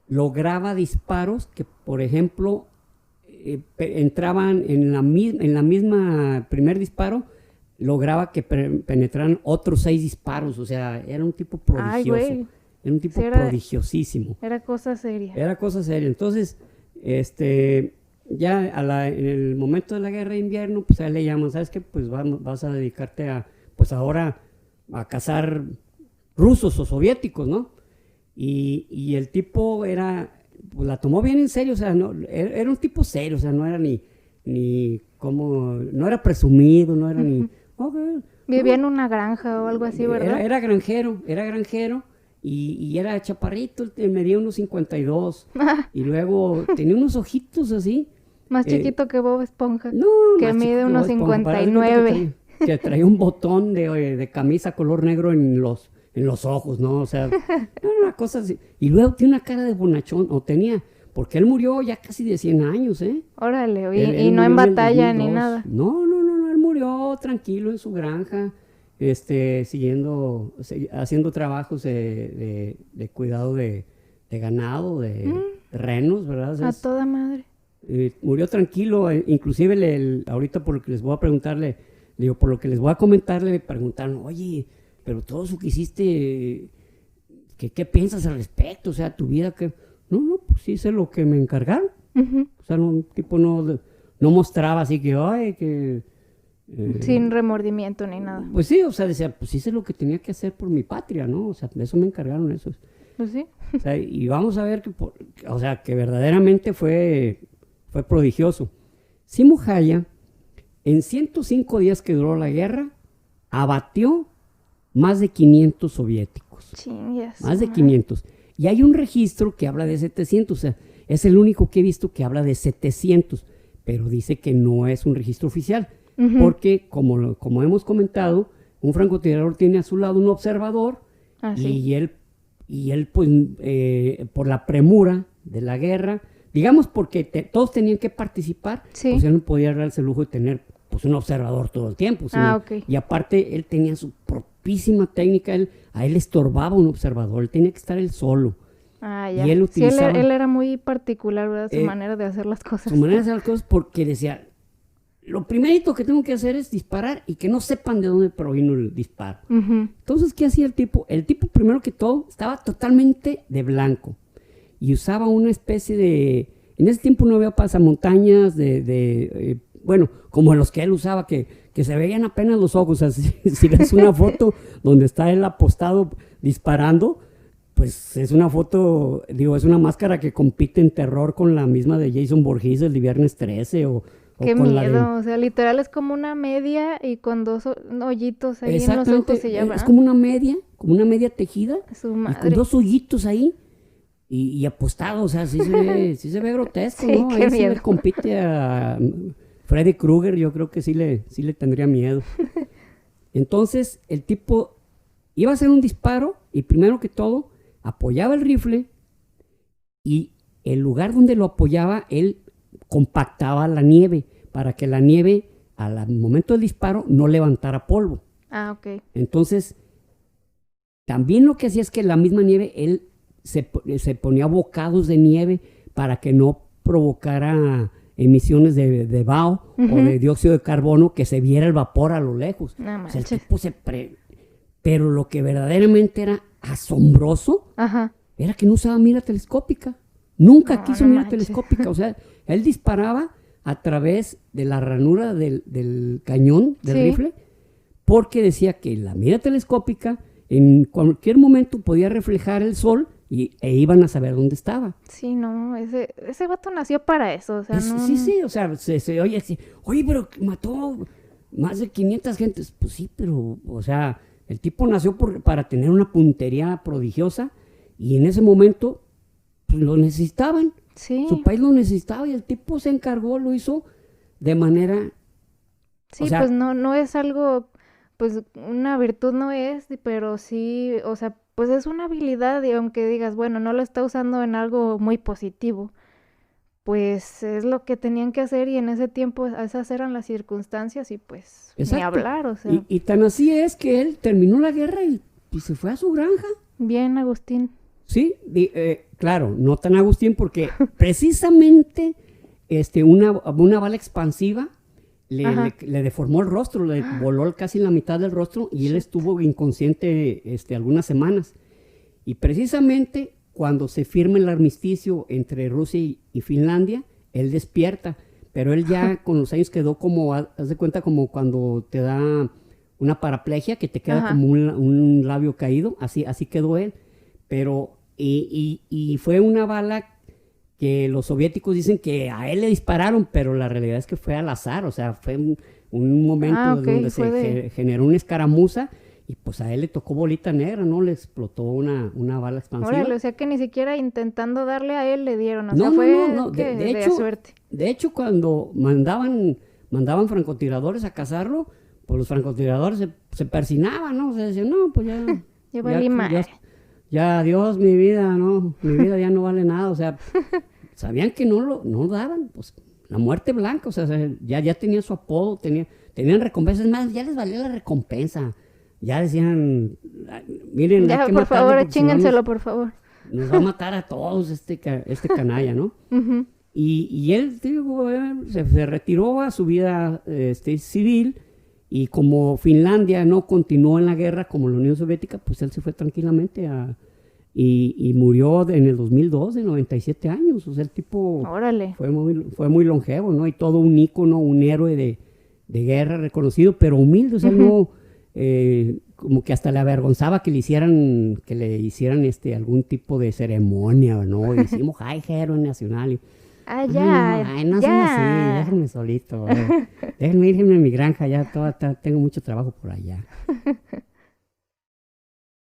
lograba disparos que, por ejemplo, entraban en la misma primer disparo, lograba que penetraran otros 6 disparos, o sea, era un tipo prodigioso. Ay, güey. Era un tipo Sí, prodigiosísimo. Era cosa seria. Era cosa seria. Entonces, ya en el momento de la guerra de invierno, pues a él le llaman, ¿sabes qué? Pues vas a dedicarte pues ahora a cazar rusos o soviéticos, ¿no? Y el tipo pues la tomó bien en serio, o sea, no, era un tipo serio, o sea, no era no era presumido, no era ni... Okay, Vivía en una granja o algo así, ¿verdad? Era granjero, y era chaparrito, medía unos 52, y luego tenía unos ojitos así. Más chiquito que Bob Esponja, No, que mide unos 59. Que traía un botón de camisa color negro en los ojos, ¿no? O sea, era una cosa así. Y luego tiene una cara de bonachón, porque él murió ya casi de 100 años, ¿eh? Órale, Él y no en murió el batalla ni 2002. nada. No, él murió tranquilo en su granja, haciendo trabajos de cuidado de ganado, de renos, ¿verdad? O sea, A toda madre. murió tranquilo, inclusive ahorita por lo que les voy a preguntarle, digo, por lo que les voy a comentar, le preguntaron, oye, pero todo eso que hiciste, ¿qué piensas al respecto? O sea, tu vida, que no, pues hice lo que me encargaron. O sea, un tipo no mostraba así que, ay, que... Sin remordimiento ni nada. Pues sí, o sea, decía, pues hice lo que tenía que hacer por mi patria, ¿no? O sea, de eso me encargaron, eso. Pues sí. O sea, y vamos a ver que verdaderamente fue prodigioso. Simo Häyhä, en 105 días que duró la guerra, abatió más de 500 soviéticos. Chingas. Más de 500. Y hay un registro que habla de 700, o sea, es el único que he visto que habla de 700, pero dice que no es un registro oficial, porque como hemos comentado, un francotirador tiene a su lado un observador, y él pues por la premura de la guerra, digamos porque todos tenían que participar, pues él no podía darse el lujo de tener pues un observador todo el tiempo, y aparte él tenía su propísima técnica, a él le estorbaba un observador, él tenía que estar él solo. Ya. Y él utilizaba, él era muy particular, ¿verdad? Su manera de hacer las cosas. Su manera de hacer las cosas, porque decía, lo primerito que tengo que hacer es disparar y que no sepan de dónde provino el disparo. Entonces, ¿qué hacía el tipo? El tipo, primero que todo, estaba totalmente de blanco y usaba una especie en ese tiempo no había pasamontañas bueno, como los que él usaba, que se veían apenas los ojos. O sea, si ves una foto donde está él apostado disparando, pues es una foto, es una máscara que compite en terror con la misma de Jason Voorhees, el de Viernes 13, Qué miedo, o sea, literal es como una media y con 2 hoyitos ahí en los ojos y ya va. Es como una media tejida, Su madre. y con 2 hoyitos ahí y apostado, o sea, sí se ve grotesco, sí, ¿no? Qué ahí miedo. sí le compite a Freddy Krueger, yo creo que sí le tendría miedo. Entonces, el tipo iba a hacer un disparo y primero que todo apoyaba el rifle, y el lugar donde lo apoyaba, él compactaba la nieve para que la nieve al momento del disparo no levantara polvo. Ok. Entonces, también lo que hacía es que la misma nieve, él se ponía bocados de nieve para que no provocara emisiones de vaho o de dióxido de carbono, que se viera el vapor a lo lejos. No, o sea, el tipo pero lo que verdaderamente era asombroso era que no usaba mira telescópica. Nunca quiso mira telescópica. O sea, él disparaba a través de la ranura del cañón del rifle, porque decía que la mira telescópica en cualquier momento podía reflejar el sol e iban a saber dónde estaba. Sí, no, ese vato nació para eso, o sea, no... Sí, o sea, se oye así, oye, pero mató más de 500 gentes. Pues sí, pero, o sea, el tipo nació para tener una puntería prodigiosa, y en ese momento pues, lo necesitaban. Sí. Su país lo necesitaba, y el tipo se encargó, lo hizo de manera... Sí, pues no es algo, pues una virtud no es, pero sí, o sea, pues es una habilidad, y aunque digas, bueno, no lo está usando en algo muy positivo, pues es lo que tenían que hacer y en ese tiempo esas eran las circunstancias y pues ni Exacto. hablar, o sea, Y tan así es que él terminó la guerra y se fue a su granja. bien, Agustín. Sí, claro, no tan Agustín porque precisamente una bala expansiva Ajá. le deformó el rostro, le voló casi la mitad del rostro y él estuvo inconsciente algunas semanas. Y precisamente cuando se firma el armisticio entre Rusia y Finlandia, él despierta, pero él ya con los años quedó como, haz de cuenta como cuando te da una paraplegia, que te queda Ajá. como un labio caído, así quedó él. Pero, y fue una bala que los soviéticos dicen que a él le dispararon, pero la realidad es que fue al azar, o sea, fue un momento Ok, donde fue de... generó una escaramuza y pues a él le tocó bolita negra, ¿no? Le explotó una bala expansiva. Órale, o sea que ni siquiera intentando darle a él le dieron, o No, sea, no, no, fue no. que de suerte. De hecho, cuando mandaban francotiradores a cazarlo, pues los francotiradores se persinaban, ¿no? O sea, decían, no, pues ya, Ya ya, valí ya, madre. ya, adiós, mi vida, no, mi vida ya no vale nada, o sea, sabían que no daban, pues la muerte blanca, o sea, ya tenía su apodo, tenían recompensas, más, ya les valía la recompensa, ya decían, miren, hay Ya, que por matarlo favor, porque si no chíngenselo, por favor. nos va a matar a todos este canalla, ¿no? Ujú. Y él, digo, se retiró a su vida civil y como Finlandia no continuó en la guerra como la Unión Soviética, pues él se fue tranquilamente y murió en el 2002 de 97 años. O sea, el tipo Órale. fue muy longevo, ¿no? Y todo un ícono, un héroe de guerra reconocido, pero humilde. O sea, él Ujú. no, como que hasta le avergonzaba que le hicieran algún tipo de ceremonia, ¿no? Y decimos, ay, héroe nacional. Ah, Ay, no, ya, ay, no sean así, ya. déjenme solito. Déjenme irme a mi granja, ya tengo mucho trabajo por allá.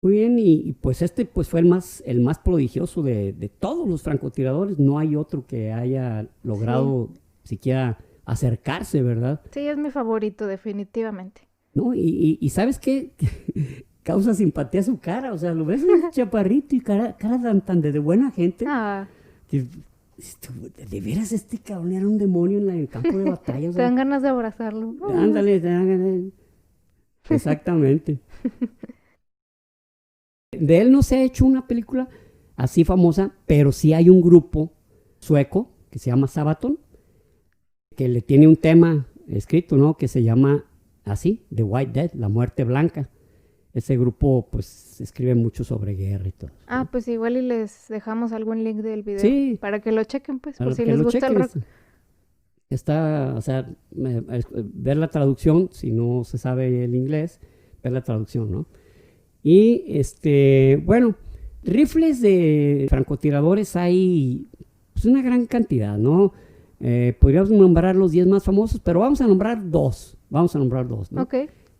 Muy bien, y pues pues fue el más prodigioso de todos los francotiradores. No hay otro que haya Sí, logrado siquiera acercarse, ¿verdad? sí, es mi favorito, definitivamente. ¿No? Y ¿sabes qué? Causa simpatía su cara, o sea, lo ves un chaparrito y cara tan de buena gente. Ah, Que, de veras este cabrón era un demonio en el campo de batalla, o te sea, dan ganas de abrazarlo. ándale. Exactamente. De él no se ha hecho una película así famosa, pero sí hay un grupo sueco que se llama Sabaton, que le tiene un tema escrito, ¿no? Que se llama así, The White Death, la muerte blanca. Ese grupo, pues, escribe mucho sobre guerra y todo, Ah, ¿no? pues igual y les dejamos algún link del video Sí, para que lo chequen, pues, por para si que les lo gusta el chequen. rock. O sea, ver la traducción, si no se sabe el inglés, ver la traducción, ¿no? Y bueno, rifles de francotiradores hay pues, una gran cantidad, ¿no? Podríamos nombrar los 10 más famosos, pero vamos a nombrar dos. ¿No? Ok,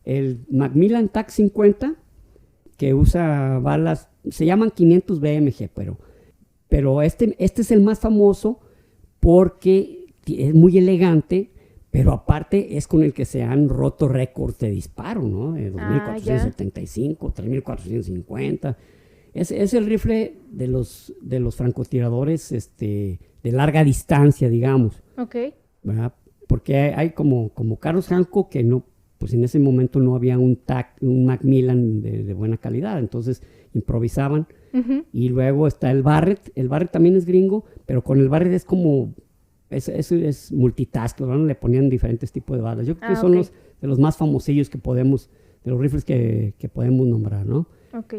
El Macmillan TAC-50, que usa balas, se llaman 500 BMG, pero este es el más famoso porque es muy elegante, pero aparte es con el que se han roto récords de disparo, ¿no? De ah, ya, 2475, 3450. Es el rifle de los francotiradores de larga distancia, digamos, ok. ¿verdad? Porque hay como Carlos Hanco, que no, pues en ese momento no había un Macmillan de buena calidad, entonces improvisaban. Ujú. Y luego está el Barrett también es gringo, pero con el Barrett es como, es multitask, ¿no? Le ponían diferentes tipos de balas. Yo creo que Ah, son ok, de los más famosillos de los rifles que podemos nombrar, ¿no? ok.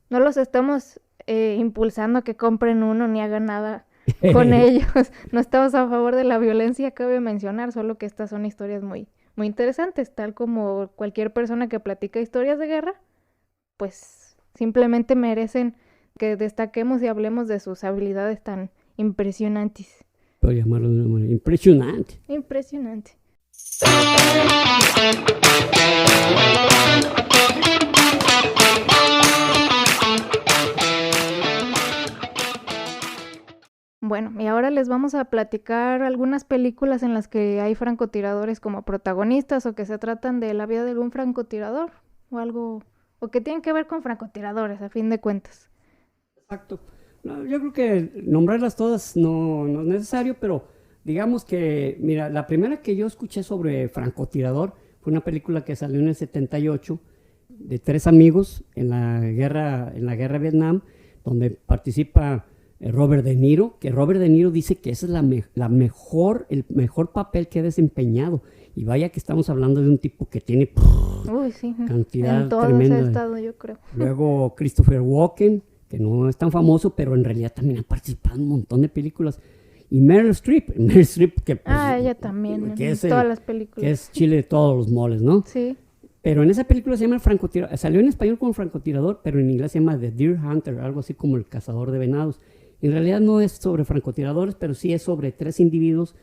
No los estamos impulsando a que compren uno ni hagan nada con ellos. No estamos a favor de la violencia, cabe mencionar, solo que estas son historias muy, muy interesantes, tal como cualquier persona que platica historias de guerra, pues simplemente merecen que destaquemos y hablemos de sus habilidades tan impresionantes. Puedo llamarlo de una manera impresionante. Impresionante. Bueno, y ahora les vamos a platicar algunas películas en las que hay francotiradores como protagonistas o que se tratan de la vida de algún francotirador o algo, o que tienen que ver con francotiradores a fin de cuentas. Exacto. No, yo creo que nombrarlas todas no es necesario, pero digamos que, mira, la primera que yo escuché sobre francotirador fue una película que salió en el 78 de tres amigos en la guerra de Vietnam, donde participa Robert De Niro, que Robert De Niro dice que ese es el mejor papel que ha desempeñado. Y vaya que estamos hablando de un tipo que tiene Uy, sí. cantidad En todo tremenda. ese estado, yo creo. Luego Christopher Walken, que no es tan famoso, pero en realidad también ha participado en un montón de películas. Y Meryl Streep, que pues, ella también, que en todas las películas. que es chile de todos los moles, ¿no? Sí. Pero en esa película se llama El francotirador, salió en español como francotirador, pero en inglés se llama The Deer Hunter, algo así como el cazador de venados. En realidad no es sobre francotiradores, pero sí es sobre tres individuos,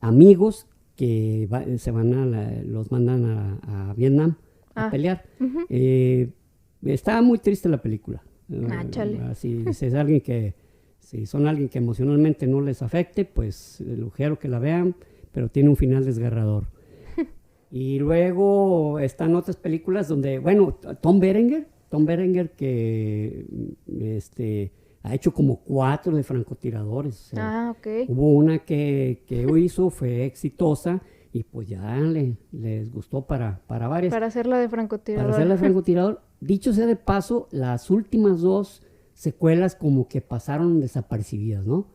amigos, que los mandan a Vietnam a pelear. Está muy triste la película. Chale. Si son alguien que emocionalmente no les afecte, pues sugiero que la vean, pero tiene un final desgarrador. Y luego están otras películas donde, bueno, Tom Berenger que ha hecho como 4 de francotiradores. O sea, ok. hubo una que hizo, fue exitosa y pues ya les gustó para varias. Para hacerla de francotirador. Para hacerla de francotirador. Dicho sea de paso, las últimas 2 secuelas como que pasaron desapercibidas, ¿no?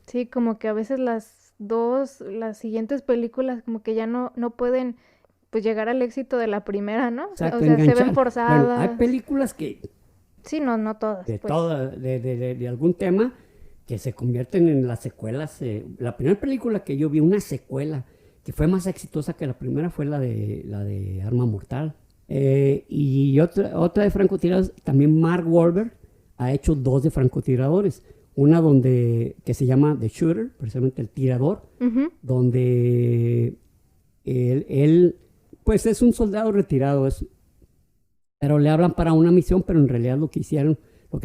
Sí, como que a veces las siguientes películas como que ya no pueden pues llegar al éxito de la primera, ¿no? Exacto, o sea, enganchar. se ven forzadas. Bueno, hay películas que sí, no todas. de algún tema que se convierten en las secuelas. La primera película que yo vi, una secuela que fue más exitosa que la primera, fue la de Arma Mortal. Y otra de francotiradores, también Mark Wahlberg ha hecho 2 de francotiradores. Una que se llama The Shooter, precisamente el tirador, donde él pues es un soldado retirado, pero le hablan para una misión, pero en realidad lo que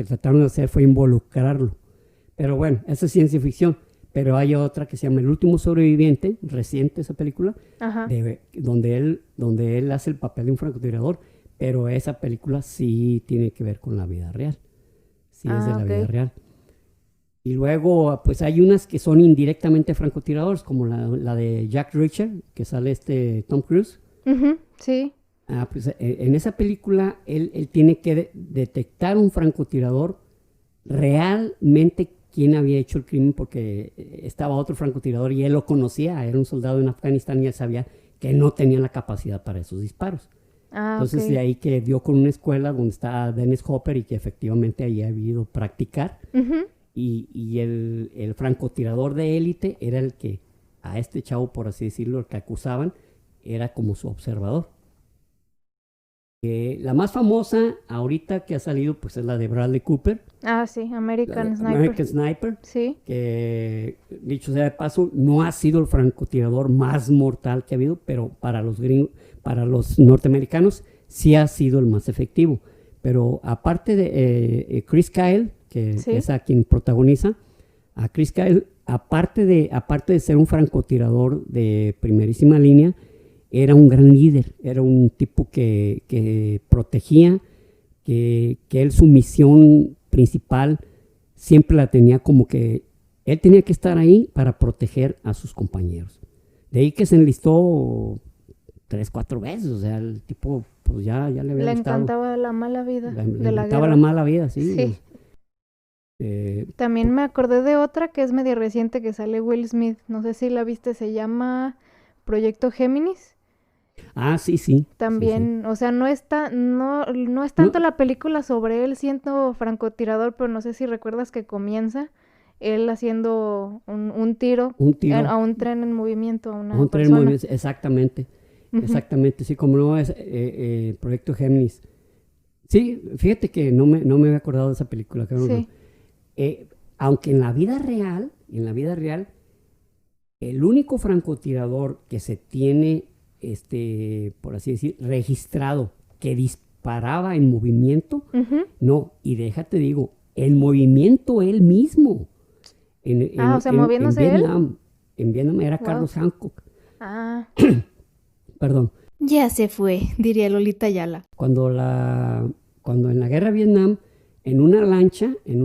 trataron de hacer fue involucrarlo. Pero bueno, esa es ciencia ficción. Pero hay otra que se llama El último sobreviviente, reciente esa película, donde él hace el papel de un francotirador, pero esa película sí tiene que ver con la vida real. Sí, es de la vida real. Y luego, pues hay unas que son indirectamente francotiradores, como la de Jack Reacher, que sale Tom Cruise. Sí. Pues en esa película él tiene que detectar un francotirador realmente quién había hecho el crimen, porque estaba otro francotirador y él lo conocía, era un soldado en Afganistán y él sabía que no tenía la capacidad para esos disparos. Entonces de ahí que dio con una escuela donde está Dennis Hopper y que efectivamente ahí ha habido practicar. Y el francotirador de élite era el que a este chavo, por así decirlo, el que acusaban, era como su observador. La más famosa ahorita que ha salido pues es la de Bradley Cooper. Sí, American Sniper. Sí. Que, dicho sea de paso, no ha sido el francotirador más mortal que ha habido, pero para los norteamericanos sí ha sido el más efectivo. Pero aparte de Chris Kyle, que es a quien protagoniza, a Chris Kyle, aparte de ser un francotirador de primerísima línea, era un gran líder, era un tipo que protegía, que él, su misión principal siempre la tenía como que él tenía que estar ahí para proteger a sus compañeros. De ahí que se enlistó 3-4 veces, o sea, el tipo pues ya le había Le gustado. encantaba la mala vida Le de la encantaba guerra. la mala vida, sí. También me acordé de otra que es medio reciente que sale Will Smith, no sé si la viste, se llama Proyecto Géminis. Sí. También, o sea, no es tanto la película sobre él siendo francotirador, pero no sé si recuerdas que comienza él haciendo un tiro a un tren en movimiento, a una persona. Tren en movimiento, exactamente. Exactamente, sí, como no es Proyecto Géminis. Sí, fíjate que no me había acordado de esa película. Aunque en la vida real, el único francotirador que se tiene, por así decir, registrado que disparaba en movimiento, no, y déjate digo, en movimiento él mismo. O sea, moviéndose en Vietnam, en Vietnam era Carlos Hancock. Perdón. Ya se fue, diría Lolita Ayala. Cuando en la guerra de Vietnam, en una lancha, en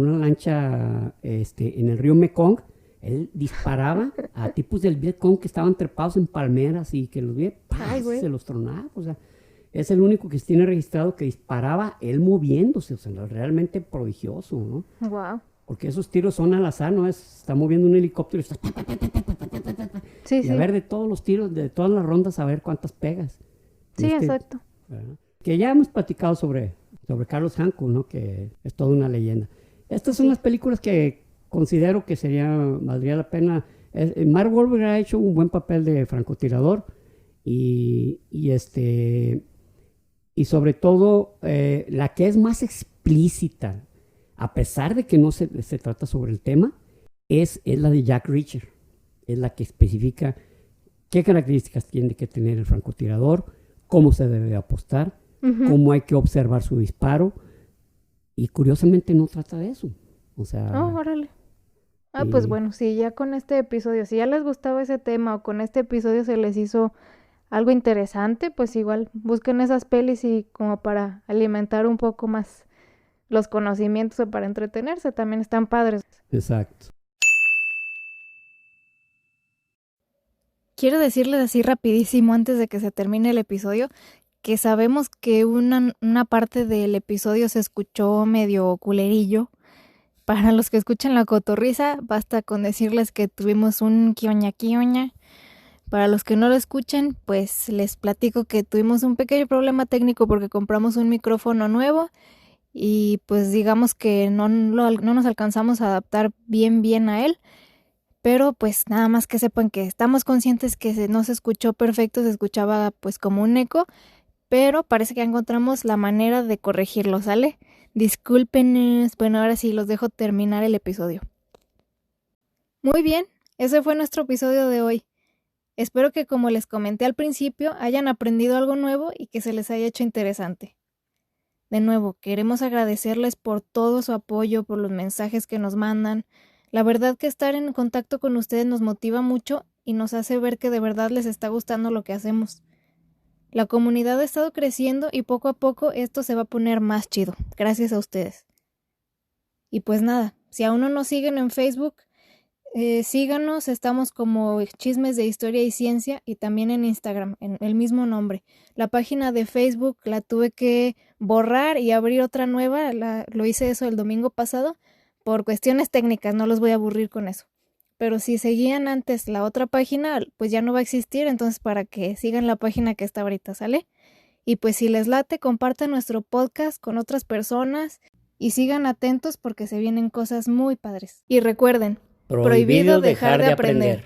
el río Mekong. Él disparaba a tipos del Vietcong que estaban trepados en palmeras y que los se los tronaba. O sea, es el único que se tiene registrado que disparaba él moviéndose. O sea, realmente prodigioso, ¿no? Wow. Porque esos tiros son al azar, ¿no? Está moviendo un helicóptero y está... Sí, a ver de todos los tiros, de todas las rondas, a ver cuántas pegas. Sí, exacto. ¿Verdad? Que ya hemos platicado sobre Carlos Hanco, ¿no? Que es toda una leyenda. Estas son las películas que considero que valdría la pena. Mark Wahlberg ha hecho un buen papel de francotirador y sobre todo la que es más explícita, a pesar de que no se trata sobre el tema, es la de Jack Reacher. Es la que especifica qué características tiene que tener el francotirador, cómo se debe apostar, cómo hay que observar su disparo, y curiosamente no trata de eso. O sea... órale. Pues bueno, si ya con este episodio, si ya les gustaba ese tema o con este episodio se les hizo algo interesante, pues igual busquen esas pelis y como para alimentar un poco más los conocimientos o para entretenerse, también están padres. Exacto. Quiero decirles así rapidísimo antes de que se termine el episodio que sabemos que una parte del episodio se escuchó medio culerillo. Para los que escuchan La Cotorrisa, basta con decirles que tuvimos un quioña. Para los que no lo escuchen, pues les platico que tuvimos un pequeño problema técnico porque compramos un micrófono nuevo y pues digamos que no nos alcanzamos a adaptar bien a él. Pero pues nada más que sepan que estamos conscientes que no se escuchó perfecto, se escuchaba pues como un eco, pero parece que ya encontramos la manera de corregirlo, ¿sale? Discúlpenos. Bueno, ahora sí los dejo terminar el episodio. Muy bien, ese fue nuestro episodio de hoy. Espero que, como les comenté al principio, hayan aprendido algo nuevo y que se les haya hecho interesante. De nuevo, queremos agradecerles por todo su apoyo, por los mensajes que nos mandan. La verdad que estar en contacto con ustedes nos motiva mucho y nos hace ver que de verdad les está gustando lo que hacemos. La comunidad ha estado creciendo y poco a poco esto se va a poner más chido, gracias a ustedes. Y pues nada, si aún no nos siguen en Facebook, síganos, estamos como Chismes de Historia y Ciencia y también en Instagram, en el mismo nombre. La página de Facebook la tuve que borrar y abrir otra nueva, lo hice eso el domingo pasado, por cuestiones técnicas, no los voy a aburrir con eso. Pero si seguían antes la otra página, pues ya no va a existir, entonces para que sigan la página que está ahorita, ¿sale? Y pues si les late, compartan nuestro podcast con otras personas y sigan atentos porque se vienen cosas muy padres. Y recuerden, prohibido dejar de aprender.